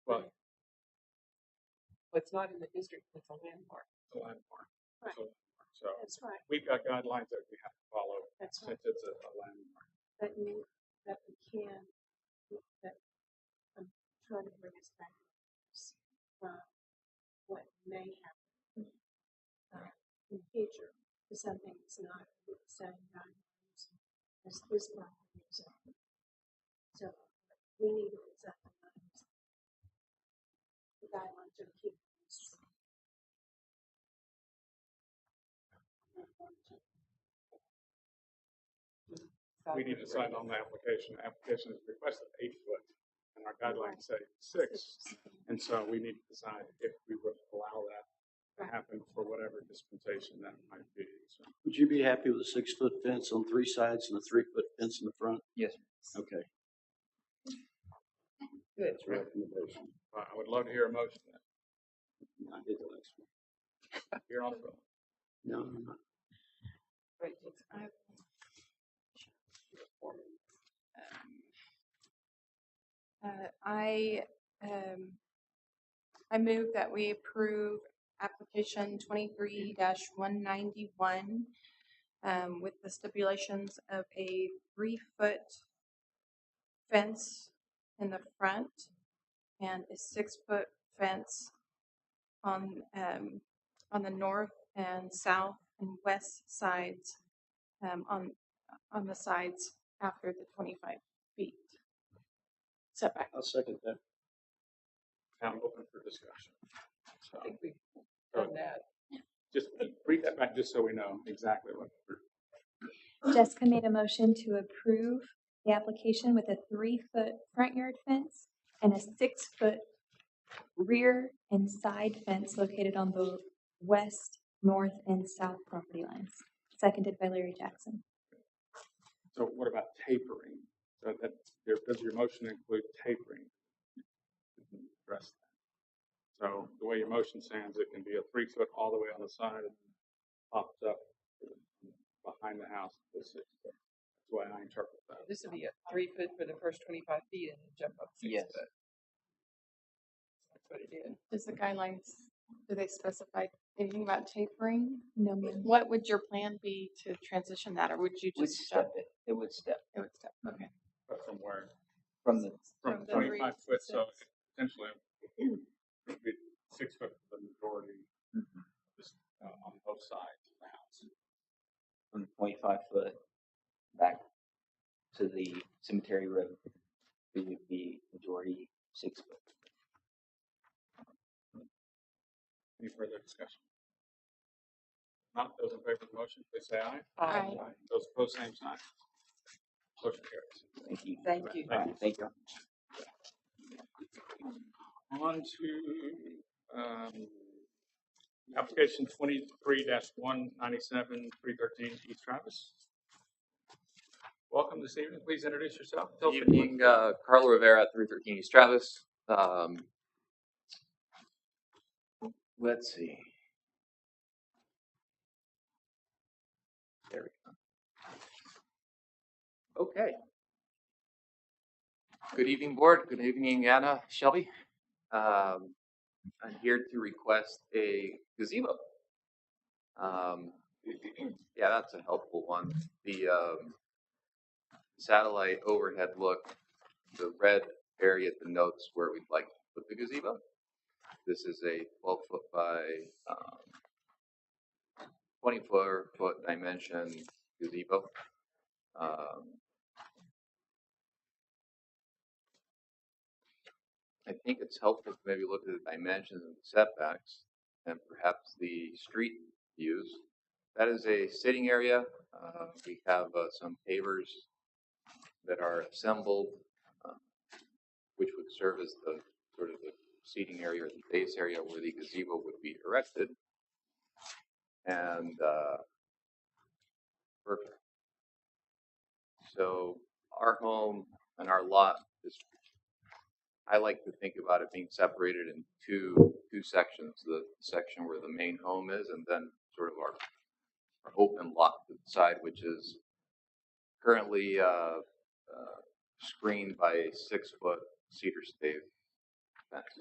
Well, It's not in the district, it's a landmark. it's a landmark. Right. So That's right. we've got guidelines that we have to follow That's right. since it's a landmark. But you that we can, that I'm trying to bring us back from what may happen in the future to something that's not with the same guidelines as this property is on. So we need to set the guidelines of keeping this. We need to decide on the application. The application is requested 8 foot, and our guidelines say 6. And so we need to decide if we would allow that to happen for whatever dispensation that might be. So Would you be happy with a 6-foot fence on 3 sides and a 3-foot fence in the front? Yes. Okay. Good. That's a recommendation. I would love to hear a motion then. I did the last one. Here also. No, I'm not. I move that we approve application 23-191 with the stipulations of a 3-foot fence in the front and a 6-foot fence on the north and south and west sides on the sides after the 25 feet setback. I'll second that. I'm open for discussion. So I think we've done that. just read that back just so we know exactly what we're. Jessica made a motion to approve the application with a 3-foot front yard fence and a 6-foot rear and side fence located on the west, north, and south property lines. Seconded by Larry Jackson. So what about tapering? So that does your motion include tapering? Address that. So the way your motion stands, it can be a 3-foot all the way on the side and pops up behind the house to 6 foot. That's the way I interpret that. This would be a 3 foot for the first 25 feet and then jump up 6 Yes. foot. That's what it is. Does the guidelines, do they specify anything about tapering? No, ma'am. What would your plan be to transition that, or would you Would just step it. It would step It would step. Okay. But from where? from the. From the 25 foot, so 3 to 6. essentially it would be 6 foot for the majority, just on both sides of the house. From 25 foot back to the cemetery road, it would be majority 6 foot. Any further discussion? Not those in favor of the motion, please say aye. Aye. Those opposed, same sign. Motion carries. Thank you. Thank you. All right, thank you. On to application 23-197, 313 East Travis. Welcome this evening. Please introduce yourself. Tell us what you Evening, Carlo Rivera at 313 East Travis. Let's see. There we go. Okay. Good evening, board. Good evening, Anna, Shelby. I'm here to request a gazebo. Yeah, that's a helpful one. The satellite overhead look, the red area denotes where we'd like to put the gazebo. This is a 12-foot by 24-foot dimension gazebo. I think it's helpful to maybe look at the dimensions and setbacks and perhaps the street views. That is a sitting area. We have some pavers that are assembled, which would serve as the sort of the seating area or the base area where the gazebo would be erected. And perfect. So our home and our lot is, I like to think about it being separated in two sections. The section where the main home is, and then sort of our open lot to the side, which is currently screened by a 6-foot cedar stave fence.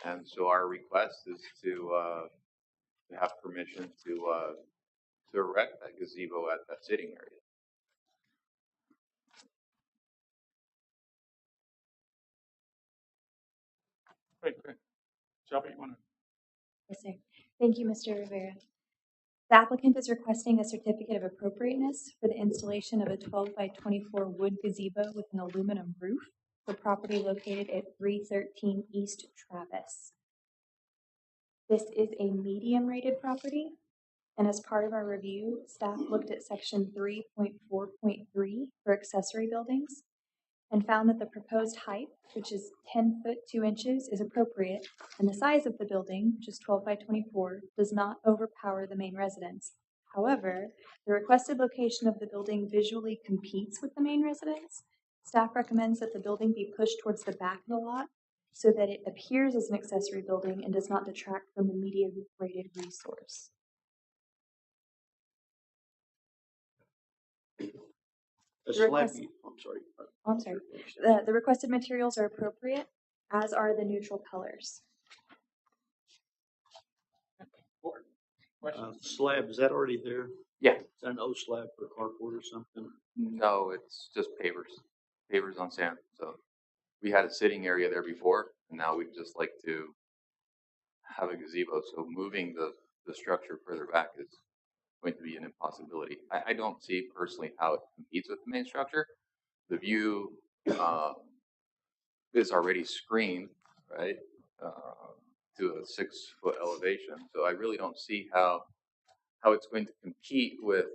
And so our request is to have permission to erect that gazebo at that sitting area. Great, great. Shelby, you want to? Yes, sir. Thank you, Mr. Rivera. The applicant is requesting a certificate of appropriateness for the installation of a 12 by 24 wood gazebo with an aluminum roof for property located at 313 East Travis. This is a medium-rated property, and as part of our review, staff looked at section 3.4.3 for accessory buildings and found that the proposed height, which is 10 foot 2 inches, is appropriate, and the size of the building, which is 12 by 24, does not overpower the main residence. However, the requested location of the building visually competes with the main residence. Staff recommends that the building be pushed towards the back of the lot so that it appears as an accessory building and does not detract from the medium-rated resource. The The slab, request- I'm sorry. I'm sorry. The requested materials are appropriate, as are the neutral colors. Board. Questions? Slab, is that already there? Yeah. Is that an old slab for carport or something? No, it's just pavers on sand. So we had a sitting area there before, and now we'd just like to have a gazebo. So moving the structure further back is going to be an impossibility. I don't see personally how it competes with the main structure. The view is already screened, right, to a 6-foot elevation. So I really don't see how it's going to compete with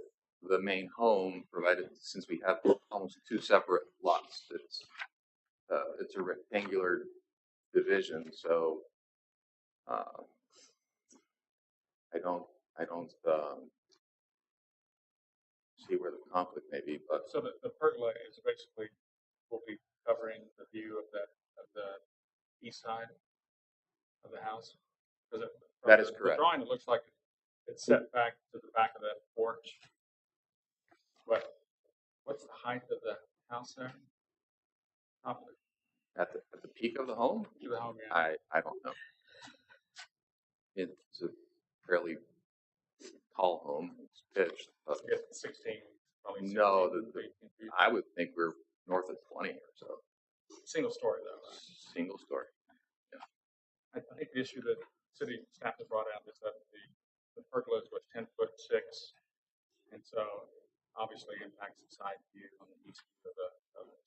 the main home, provided since we have almost 2 separate lots. It's a rectangular division, so I don't see where the conflict may be. But So the pergola is basically will be covering the view of the east side of the house. That is correct. The drawing, it looks like it's set back to the back of that porch. But what's the height of the house there? Top of it, at the peak of the home, to the home, yeah. I don't know. It's a fairly tall home. It's pitched, but I guess 16, probably 16, no, 18 feet. I would think we're north of 20 or so. Single story though, right? Single story. I think the issue that city staff has brought out is that the pergola is 10 foot 6, and so obviously impacts the side view on the east of the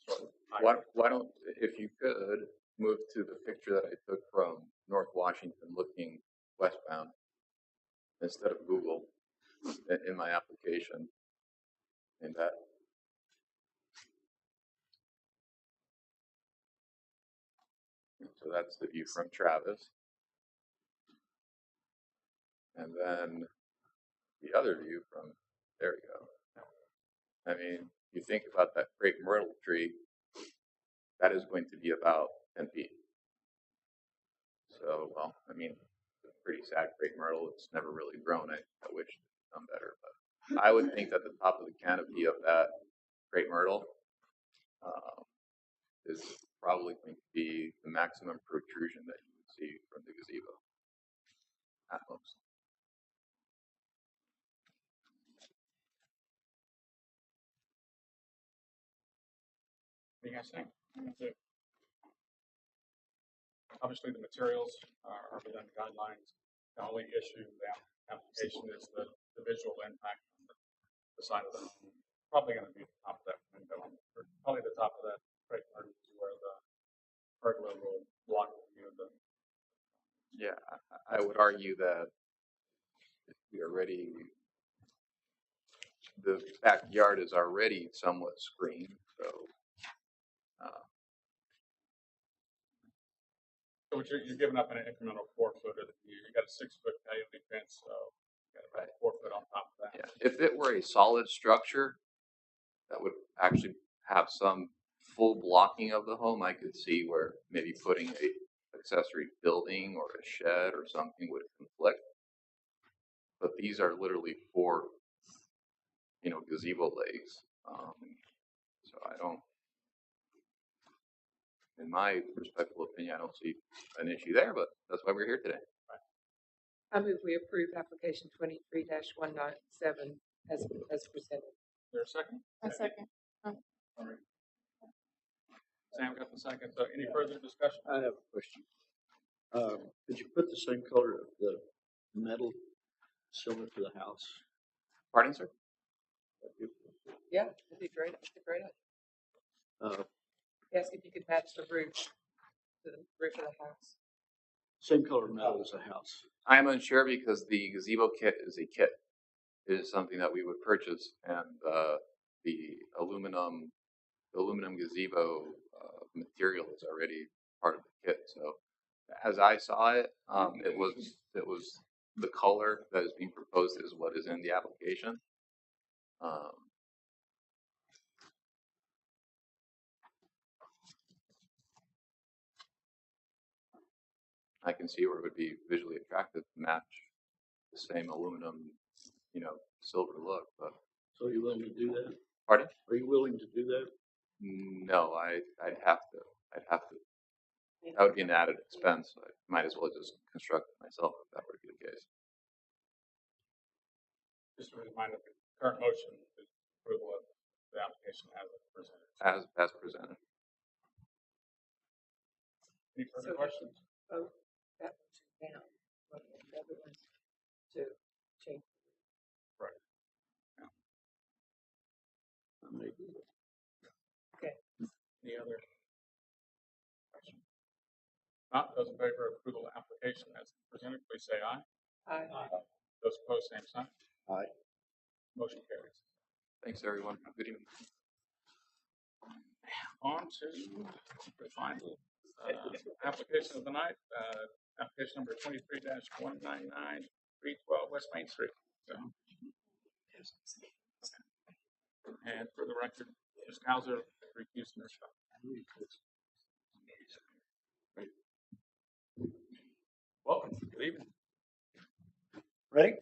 sort of height. Why don't, if you could, move to the picture that I took from North Washington looking westbound instead of Google in my application. And that. So that's the view from Travis. And then the other view from, there we go. I mean, you think about that great myrtle tree, that is going to be about 10 feet. So, well, I mean, it's a pretty sad great myrtle. It's never really grown. I wish it had done better. But I would think that the top of the canopy of that great myrtle is probably going to be the maximum protrusion that you would see from the gazebo at most. What do you guys think? Obviously, the materials are within the guidelines. The only issue with the application is the visual impact on the side of the home. Probably going to be the top of that window, or probably the top of that great part where the pergola will block the view of the. Yeah, I would argue that we already, the backyard is already somewhat screened, so. So you're giving up an incremental 4 foot of the view. You got a 6 foot coyote fence, so you got about 4 foot on top of that. Yeah, if it were a solid structure that would actually have some full blocking of the home, I could see where maybe putting a accessory building or a shed or something would conflict. But these are literally 4, gazebo legs. So I don't, in my respectful opinion, I don't see an issue there, but that's why we're here today. I move we approve application 23-197 as presented. Is there a second? A second. All right. Sam got the second. So any further discussion? I have a question. Could you put the same color of the metal similar to the house? Pardon, sir? Yeah, that'd be great. That's a great idea. Uh, Ask if you could match the roof to the roof of the house. Same color metal as the house. I am unsure because the gazebo kit is a kit. It is something that we would purchase, and the aluminum gazebo material is already part of the kit. So, as I saw it, it was the color that is being proposed is what is in the application. I can see where it would be visually attractive to match the same aluminum, silver look. But So are you willing to do that? pardon? Are you willing to do that? No, I'd have to. That would be an added expense. I might as well just construct it myself if that were to be the case. Just a reminder, the current motion is approval of the application as presented. As presented. Any further So- questions? Vote that one down, but the other one to change. Any other questions? Not, those in favor of approval of application as presented, please say aye. Aye. Those opposed, same sign. Aye. Motion carries. Thanks, everyone. Have a good evening. On to the final application of the night, application number 23-199, 312 West Main Street. So, and for the record, Ms. Hauser recused herself. Welcome. Good evening. Ready?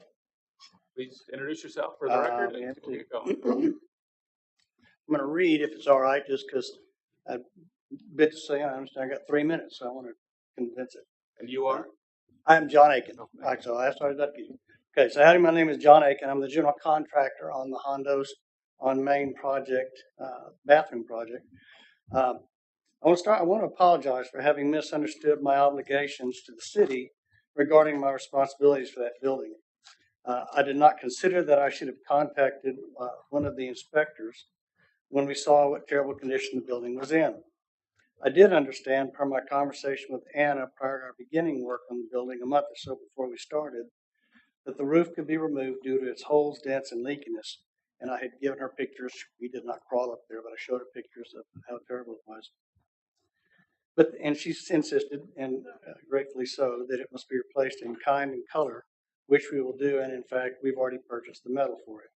Please introduce yourself for the record and we'll get going. I'm going to read if it's all right, just because I have a bit to say. I understand I got 3 minutes, so I want to condense it. And you are? I'm John Aiken. All right, so I started that. Okay, so howdy, my name is John Aiken. I'm the general contractor on the Hondos on Main project, bathroom project. I want to apologize for having misunderstood my obligations to the city regarding my responsibilities for that building. I did not consider that I should have contacted one of the inspectors when we saw what terrible condition the building was in. I did understand per my conversation with Anna prior to our beginning work on the building a month or so before we started that the roof could be removed due to its holes, dents, and leakiness. And I had given her pictures. We did not crawl up there, but I showed her pictures of how terrible it was. And she insisted, and gratefully so, that it must be replaced in kind and color, which we will do. And in fact, we've already purchased the metal for it.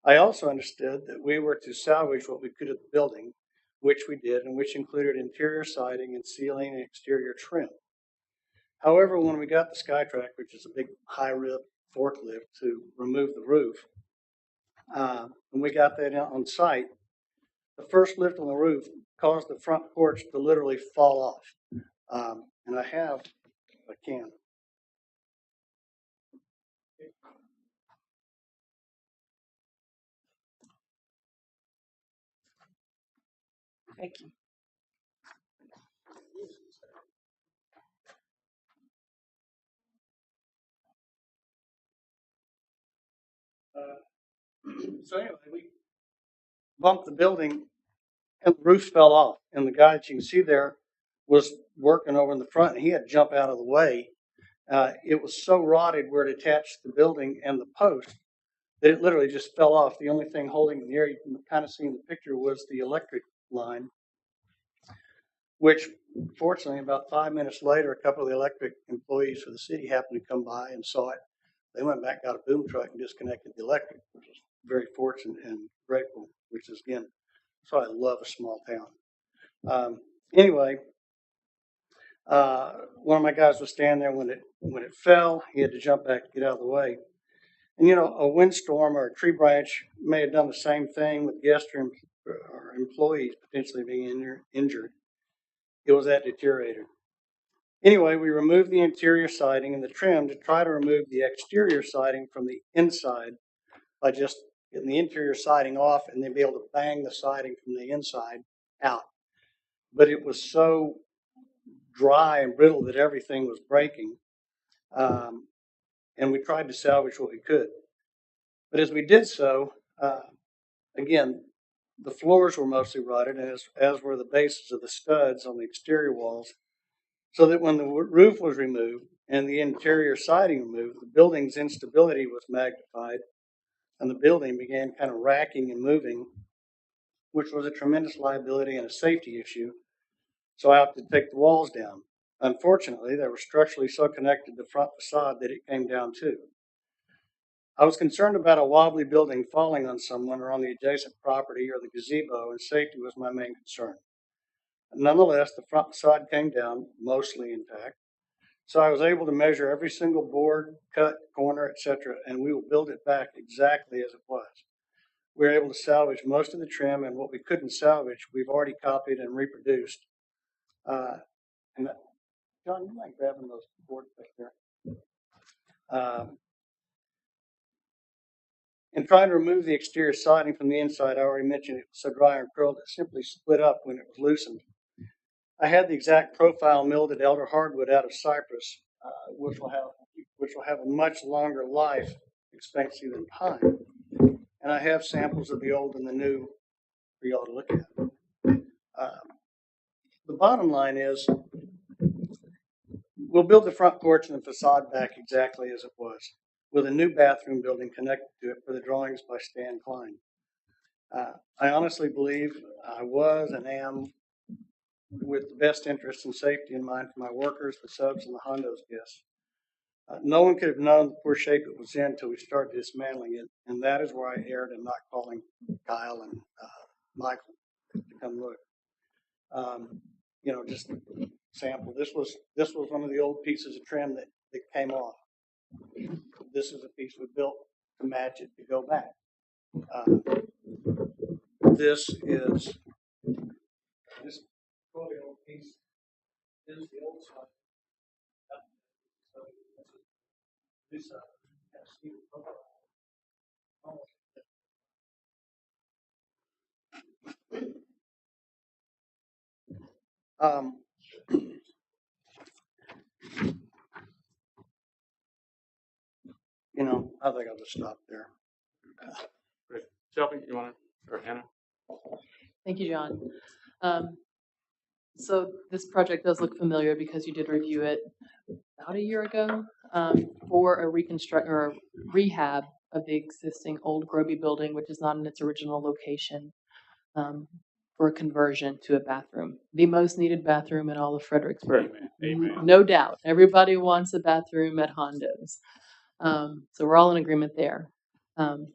I also understood that we were to salvage what we could of the building, which we did, and which included interior siding and ceiling and exterior trim. However, when we got the Skytrack, which is a big high rib forklift to remove the roof, when we got that on site, the first lift on the roof caused the front porch to literally fall off. And I have, if I can. Thank you. So anyway, we bumped the building and the roof fell off. And the guy that you can see there was working over in the front and he had to jump out of the way. It was so rotted where it attached the building and the post that it literally just fell off. The only thing holding in the air, you can kind of see in the picture, was the electric line, which fortunately about 5 minutes later, a couple of the electric employees for the city happened to come by and saw it. They went back, got a boom truck and disconnected the electric, which was very fortunate and grateful, which is, again, that's why I love a small town. Anyway, one of my guys was standing there when it fell. He had to jump back to get out of the way. And, a windstorm or a tree branch may have done the same thing with guests or employees potentially being injured. It was that deteriorated. Anyway, we removed the interior siding and the trim to try to remove the exterior siding from the inside by just getting the interior siding off and then be able to bang the siding from the inside out. But it was so dry and brittle that everything was breaking. And we tried to salvage what we could. But as we did so, again, the floors were mostly rotted, as were the bases of the studs on the exterior walls, so that when the roof was removed and the interior siding removed, the building's instability was magnified, and the building began kind of racking and moving, which was a tremendous liability and a safety issue. So I opted to take the walls down. Unfortunately, they were structurally so connected to the front facade that it came down too. I was concerned about a wobbly building falling on someone or on the adjacent property or the gazebo, and safety was my main concern. Nonetheless, the front facade came down, mostly intact. So I was able to measure every single board, cut, corner, etc., and we will build it back exactly as it was. We were able to salvage most of the trim, and what we couldn't salvage, we've already copied and reproduced. And that, John, you mind grabbing those boards back there? And trying to remove the exterior siding from the inside, I already mentioned it was so dry and curled it simply split up when it was loosened. I had the exact profile milled at elder hardwood out of cypress, which will have a much longer life expectancy than pine. And I have samples of the old and the new for y'all to look at. The bottom line is, we'll build the front porch and the facade back exactly as it was, with a new bathroom building connected to it for the drawings by Stan Klein. I honestly believe I was and am with the best interest and safety in mind for my workers, the subs, and the Hondo's guests. No one could have known the poor shape it was in until we started dismantling it, and that is where I erred in not calling Kyle and Michael to come look. Just sample. This was one of the old pieces of trim that came off. This is a piece we built to match it to go back. This probably old piece is the old side. This side. I think I'll just stop there. Great. Shelby, you want to, or Hannah? Thank you, John. So this project does look familiar because you did review it about a year ago for a reconstruct or a rehab of the existing old Groby building, which is not in its original location, for a conversion to a bathroom. The most needed bathroom in all of Fredericksburg. Amen. No doubt. Everybody wants a bathroom at Hondo's. So we're all in agreement there. And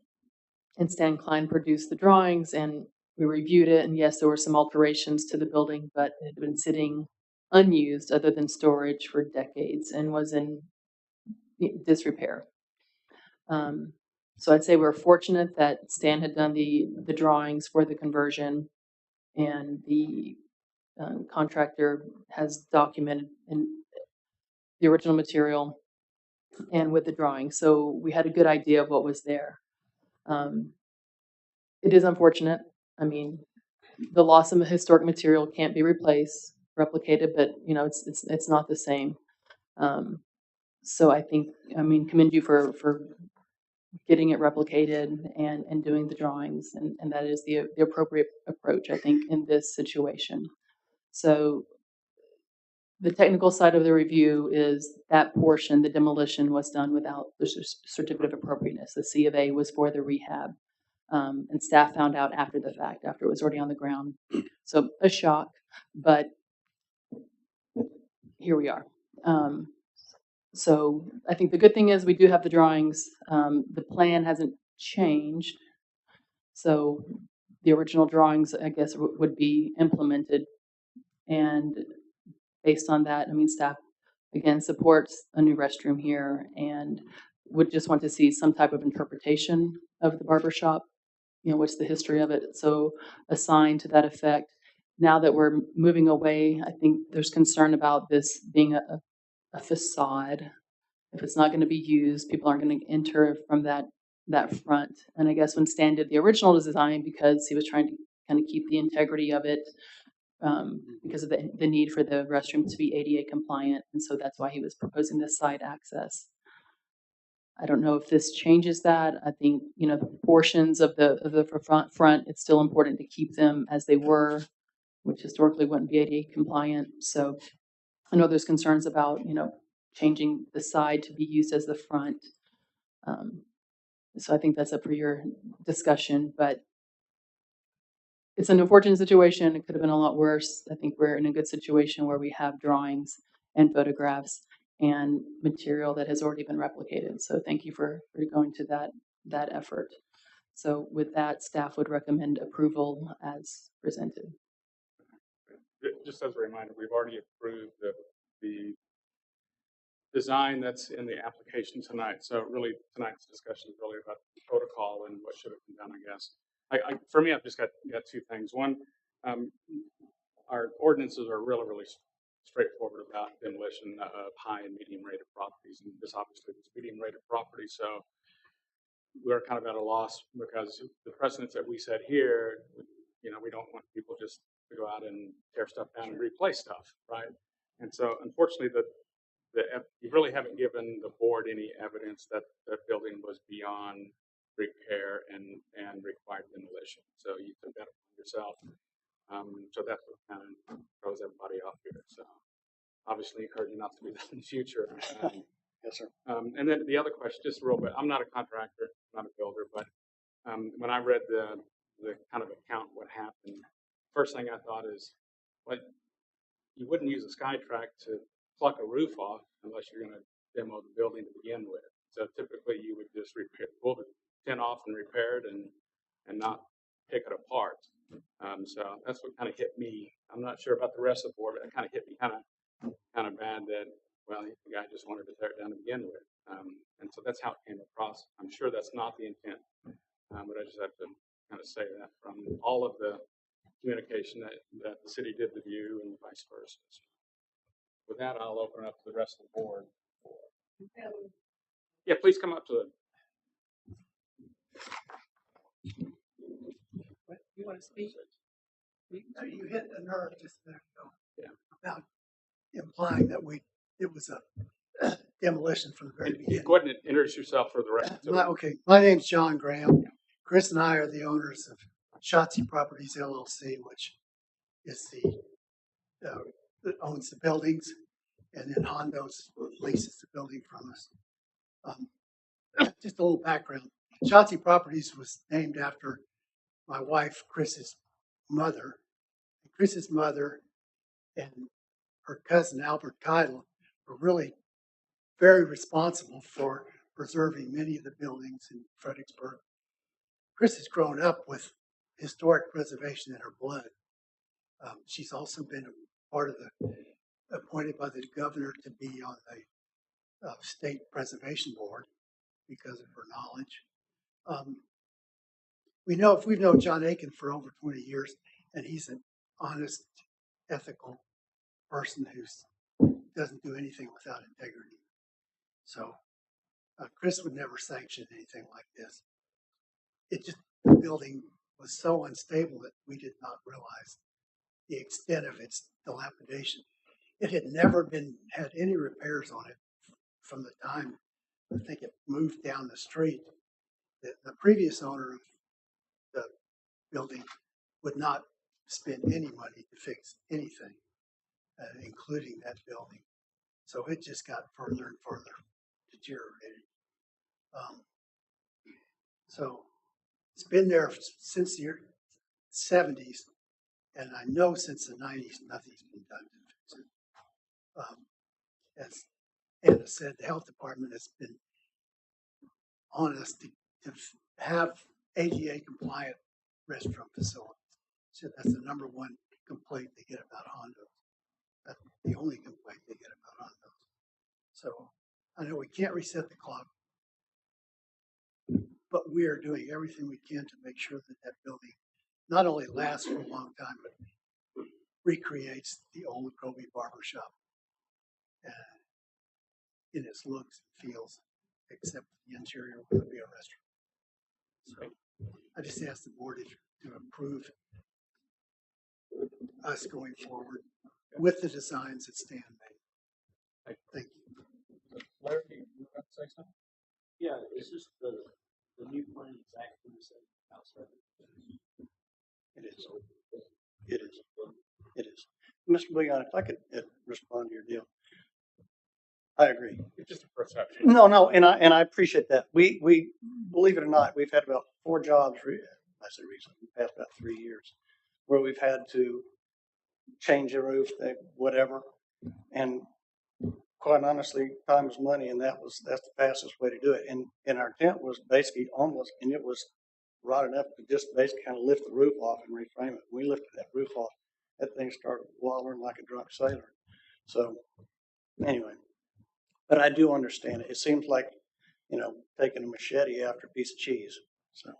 Stan Klein produced the drawings, and we reviewed it, and yes, there were some alterations to the building, but it had been sitting unused other than storage for decades and was in disrepair. So I'd say we're fortunate that Stan had done the drawings for the conversion, and the contractor has documented in the original material and with the drawings. So we had a good idea of what was there. It is unfortunate. I mean, the loss of historic material can't be replicated, but it's not the same. So I commend you for getting it replicated and doing the drawings, and that is the appropriate approach, I think, in this situation. So the technical side of the review is that portion, the demolition was done without the certificate of appropriateness. The C of A was for the rehab. And staff found out after the fact, after it was already on the ground. So a shock, but here we are. So I think the good thing is we do have the drawings. The plan hasn't changed. So the original drawings, I guess, would be implemented. And based on that, staff, again, supports a new restroom here and would just want to see some type of interpretation of the barbershop. What's the history of it? So a sign to that effect. Now that we're moving away, I think there's concern about this being a facade. If it's not going to be used, people aren't going to enter from that front. And I guess when Stan did the original design, because he was trying to kind of keep the integrity of it, because of the need for the restroom to be ADA compliant. And so that's why he was proposing this side access. I don't know if this changes that. I think, the portions of the front, it's still important to keep them as they were, which historically wouldn't be ADA compliant. So I know there's concerns about, changing the side to be used as the front. So I think that's up for your discussion, but it's an unfortunate situation. It could have been a lot worse. I think we're in a good situation where we have drawings and photographs and material that has already been replicated. So thank you for going to that effort. So with that, staff would recommend approval as presented. Just as a reminder, we've already approved the design that's in the application tonight. So really, tonight's discussion is really about the protocol and what should have been done, I guess. For me, I've just got two things. One, our ordinances are really straightforward about demolition of high and medium rated properties. And this obviously is medium rated property. So we're kind of at a loss because the precedents that we set here, we don't want people just to go out and tear stuff down and replace stuff, right? And so unfortunately, you really haven't given the board any evidence that the building was beyond repair and required demolition. So you took that upon yourself. So that's what kind of throws everybody off here. So obviously encourage you not to do that in the future. Yes, sir. And then the other question, just real bit, I'm not a contractor, not a builder, but when I read the kind of account what happened, first thing I thought is, well, you wouldn't use a SkyTrack to pluck a roof off unless you're going to demo the building to begin with. So typically you would just pull the tin off and repair it and not pick it apart. So that's what kind of hit me. I'm not sure about the rest of the board, but it kind of hit me kind of bad that, well, the guy just wanted to tear it down to begin with. And so that's how it came across. I'm sure that's not the intent, but I just have to kind of say that from all of the communication that the city did with you and vice versa. So with that, I'll open it up to the rest of the board. Yeah, please come up to it. You want to speak? You hit a nerve just a minute ago. Yeah. About implying that it was a demolition from the very beginning. Go ahead and introduce yourself for the rest of the Okay, my name's John Graham. Chris and I are the owners of Shotzi Properties LLC, which is that owns the buildings, and then Hondo's leases the building from us. Just a little background. Shotzi Properties was named after my wife, Chris's mother. Chris's mother and her cousin, Albert Keidel, were really very responsible for preserving many of the buildings in Fredericksburg. Chris has grown up with historic preservation in her blood. She's also been a part of appointed by the governor to be on the state preservation board because of her knowledge. We've known John Aiken for over 20 years, and he's an honest, ethical person who doesn't do anything without integrity. So Chris would never sanction anything like this. The building was so unstable that we did not realize the extent of its dilapidation. It had never had any repairs on it from the time I think it moved down the street. The previous owner of the building would not spend any money to fix anything, including that building. So it just got further and further deteriorated. So it's been there since the 70s, and I know since the 90s nothing's been done to fix it. As Anna said, the health department has been on us to have ADA compliant restroom facilities. So that's the number one complaint they get about Honda. That's the only complaint they get about Honda. So I know we can't reset the clock, but we are doing everything we can to make sure that that building not only lasts for a long time, but recreates the old Kobe barbershop in its looks and feels, except the interior will be a restaurant. So I just asked the board to approve us going forward with the designs that Stan made. Thank you. Larry, you want to say something? Yeah, is this the new plan exactly the same house? It is. It is. It is. Mr. Bouillon, if I could respond to your deal. I agree. It's just a perception. No, and I appreciate that. We believe it or not, we've had about 4 jobs. I say recently, the past about 3 years, where we've had to change the roof, whatever, and quite honestly, time is money, and that's the fastest way to do it. And our tent was basically almost, and it was rod enough to just basically kind of lift the roof off and reframe it. When we lifted that roof off, that thing started wallowing like a drunk sailor. So anyway, but I do understand it. It seems like, taking a machete after a piece of cheese. So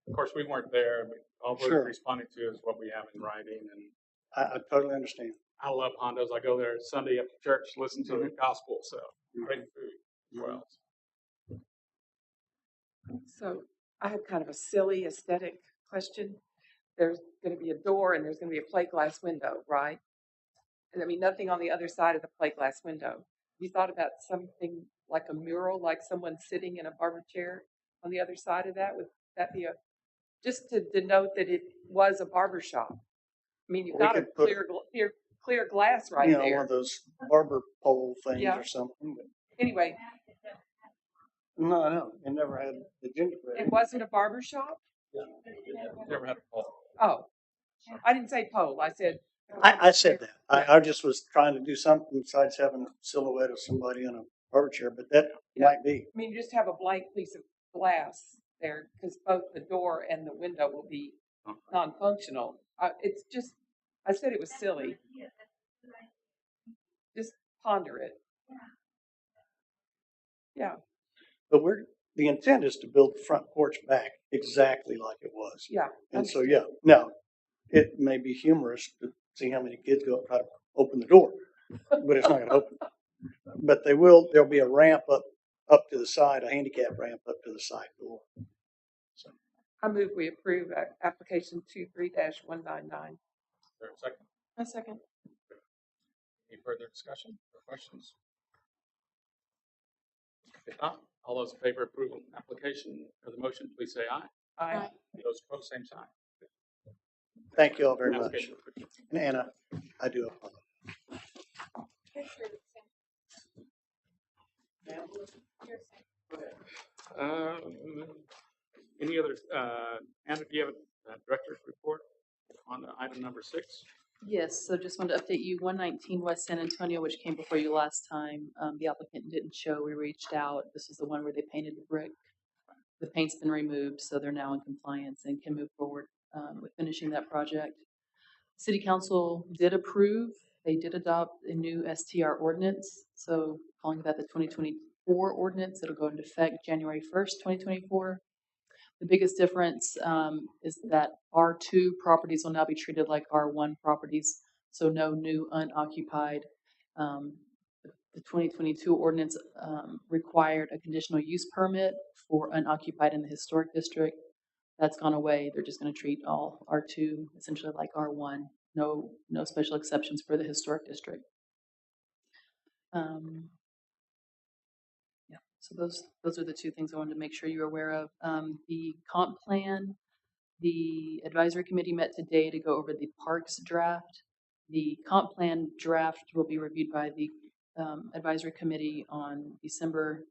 Of course, we weren't there, but all we're Sure. responding to is what we have in writing. And I totally understand. I love Hondos. I go there Sunday after church, listen to the gospel. So great food as well. So I have kind of a silly aesthetic question. There's going to be a door and there's going to be a plate glass window, right? And I mean, nothing on the other side of the plate glass window. Have you thought about something like a mural, like someone sitting in a barber chair on the other side of that? Would that be just to denote that it was a barber shop? I mean, you've We got a could put, clear glass right one there. of those barber pole things Yeah. or something. But Anyway, no, it never had the gingerbread. it wasn't a barber shop? Never had a pole. Oh, I didn't say pole. I said. I said that. I just was trying to do something besides having a silhouette of somebody in a barber chair, but that might be. I mean, you just have a blank piece of glass there because both the door and the window will be non-functional. It's just, I said it was silly. Just ponder it. Yeah. But the intent is to build the front porch back exactly like it was. Yeah. And so, now it may be humorous to see how many kids go up and try to open the door, but it's not going to open. But there'll be a ramp up to the side, a handicap ramp up to the side door. So I move we approve application 23-199. Is there a second? A second. Any further discussion or questions? If not, all those in favor of approval application of the motion, please say aye. Aye. Those opposed, same sign. thank you all very much. Application approved. And Anna, I do apologize. Any other, Anna, do you have a director's report on item number 6? Yes, so just wanted to update you, 119 West San Antonio, which came before you last time. The applicant didn't show. We reached out. This is the one where they painted the brick. The paint's been removed, so they're now in compliance and can move forward with finishing that project. City Council did approve. They did adopt a new STR ordinance, so calling that the 2024 ordinance. It'll go into effect January 1st, 2024. The biggest difference is that R2 properties will now be treated like R1 properties, so no new unoccupied. The 2022 ordinance required a conditional use permit for unoccupied in the historic district. That's gone away. They're just going to treat all R2 essentially like R1. No special exceptions for the historic district. So those are the two things I wanted to make sure you're aware of. The comp plan, the advisory committee met today to go over the parks draft. The comp plan draft will be reviewed by the advisory committee on December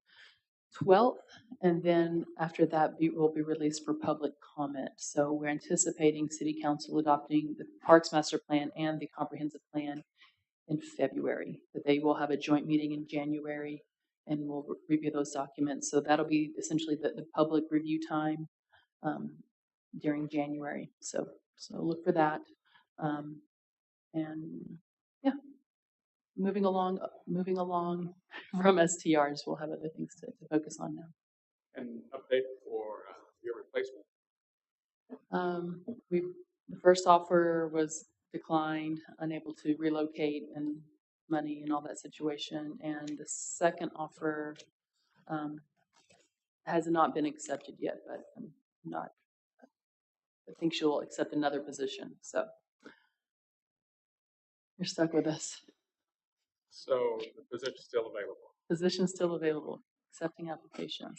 12th, and then after that will be released for public comment. So we're anticipating City Council adopting the Parks Master Plan and the Comprehensive Plan in February, but they will have a joint meeting in January and we'll review those documents. So that'll be essentially the public review time during January. So look for that. And yeah, moving along from STRs, we'll have other things to focus on now. And update for your replacement? The first offer was declined, unable to relocate and money and all that situation. And the second offer has not been accepted yet, but I think she'll accept another position. So You're stuck with us. So the position's still available. Position still available, accepting applications.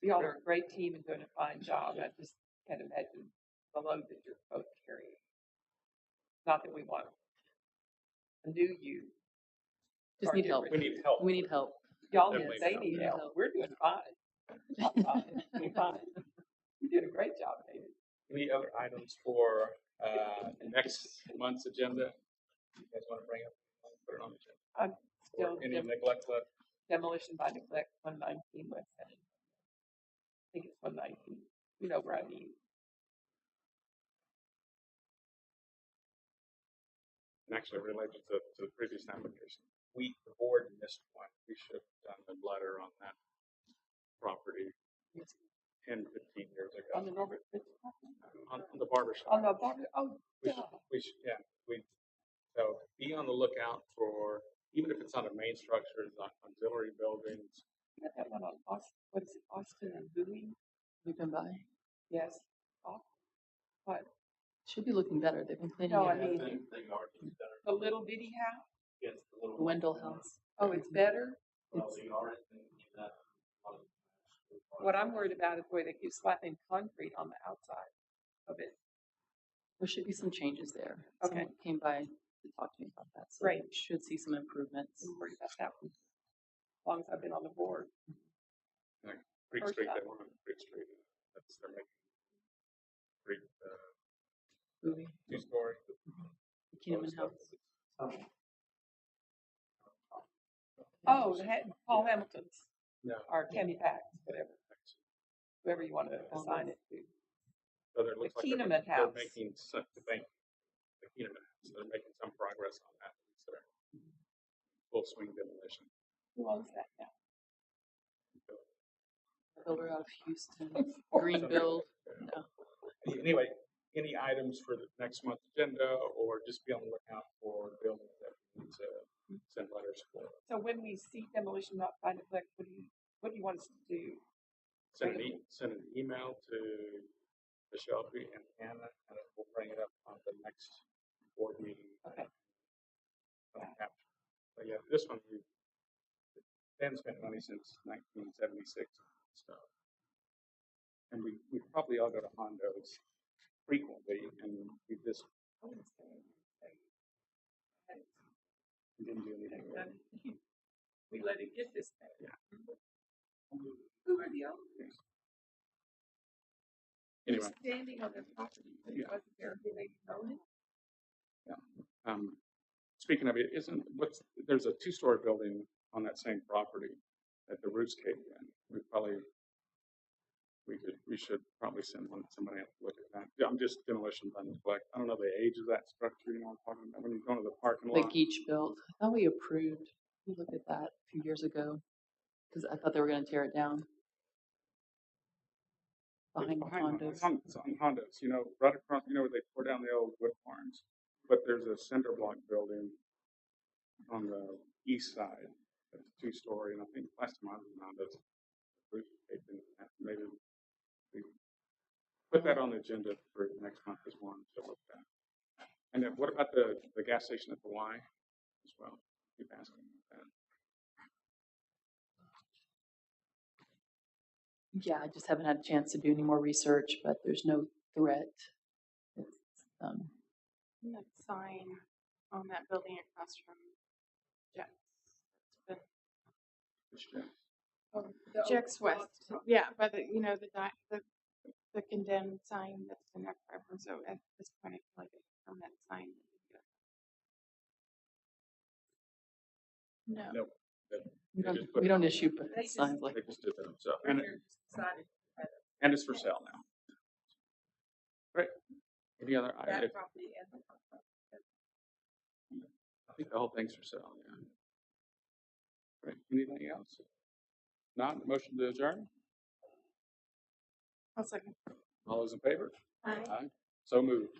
Y'all are a great team and doing a fine job. I just can't imagine the load that you're both carrying. Not that we want a new you. Just need help. We need help. We need help. Y'all Definitely need, they help. need help. We're doing fine. Doing fine. You did a great job, David. Any other items for next month's agenda? You guys want to bring up? Put it on the agenda. I'm still Or any neglect left? demolition by neglect, 119 West End. I think it's 119. You know where I mean. And actually related to the previous application. The board missed one. We should have done a letter on that property 10, 15 years ago. On the Norbert, On the barber shop. on the barber, oh, So be on the lookout for, even if it's not a main structure, it's on auxiliary buildings. you got that one on Austin, what is it, Austin and Bowie? We've been by. Yes. Oh, what? Should be looking better. They've been cleaning No, it I up. mean, the little bitty house? Yes, the The Wendell House. Oh, it's better? It's, What I'm worried about is where they keep slapping concrete on the outside of it. there should be some changes there. Okay. Someone came by to talk to me about that. So Great. we should see some improvements. I'm worried about that one. As long as I've been on the board. Creek First Street, up. they want on Creek Street. They're making Creek, Bowie, 2-story. the Keeneman House. Oh, Paul Hamilton's. No. Or Tammy Pax, whatever. Whoever you want to assign it to. So there looks like Keeneman they're House. making some, the Keeneman House, they're making some progress on that. So full swing demolition. Who owns that now? Builder out of Houston. Greenville. No. Anyway, any items for the next month's agenda, or just be on the lookout for buildings that we need to send letters for. So when we see demolition not by neglect, what do you want us to do? Send an email to Shelby and Anna, and we'll bring it up on the next board meeting. Okay. But yeah, this one, Dan spent money since 1976 and stuff. And we probably all go to Hondo's frequently, and we just didn't do anything with it. We let it get this bad. Yeah. Who are the owners? Anyway. Standing on their property, but it wasn't there, who they own it? Yeah. Speaking of it, there's a 2-story building on that same property that the roof's caved in. We should probably send somebody out to look at that. Yeah, I'm just demolition by neglect. I don't know the age of that structure, you know what I'm talking about, when you go into the parking The lot. Geach built. I thought we approved. We looked at that a few years ago because I thought they were going to tear it down. Behind Hondo's. It's on Hondo's, right across, where they tore down the old wood farms. But there's a cinder block building on the east side. That's 2-story, and I think last time I was in Hondo's, roof caved in. Maybe we put that on the agenda for next month as one to look at. And then what about the gas station at the Y as well? Keep asking about that. Yeah, I just haven't had a chance to do any more research, but there's no threat. It's, That sign on that building across from Jack's. Which Jack? Jack's West. Yeah, but the condemned sign that's been there forever. So at this point, I feel like it's a permanent sign. No. No. we don't issue signs like They just did that themselves. And it's for sale now. Great. Any other items? I think the whole thing's for sale, yeah. Great. Anything else? Not motion to adjourn? I'll second. All those in favor? Aye. So moved.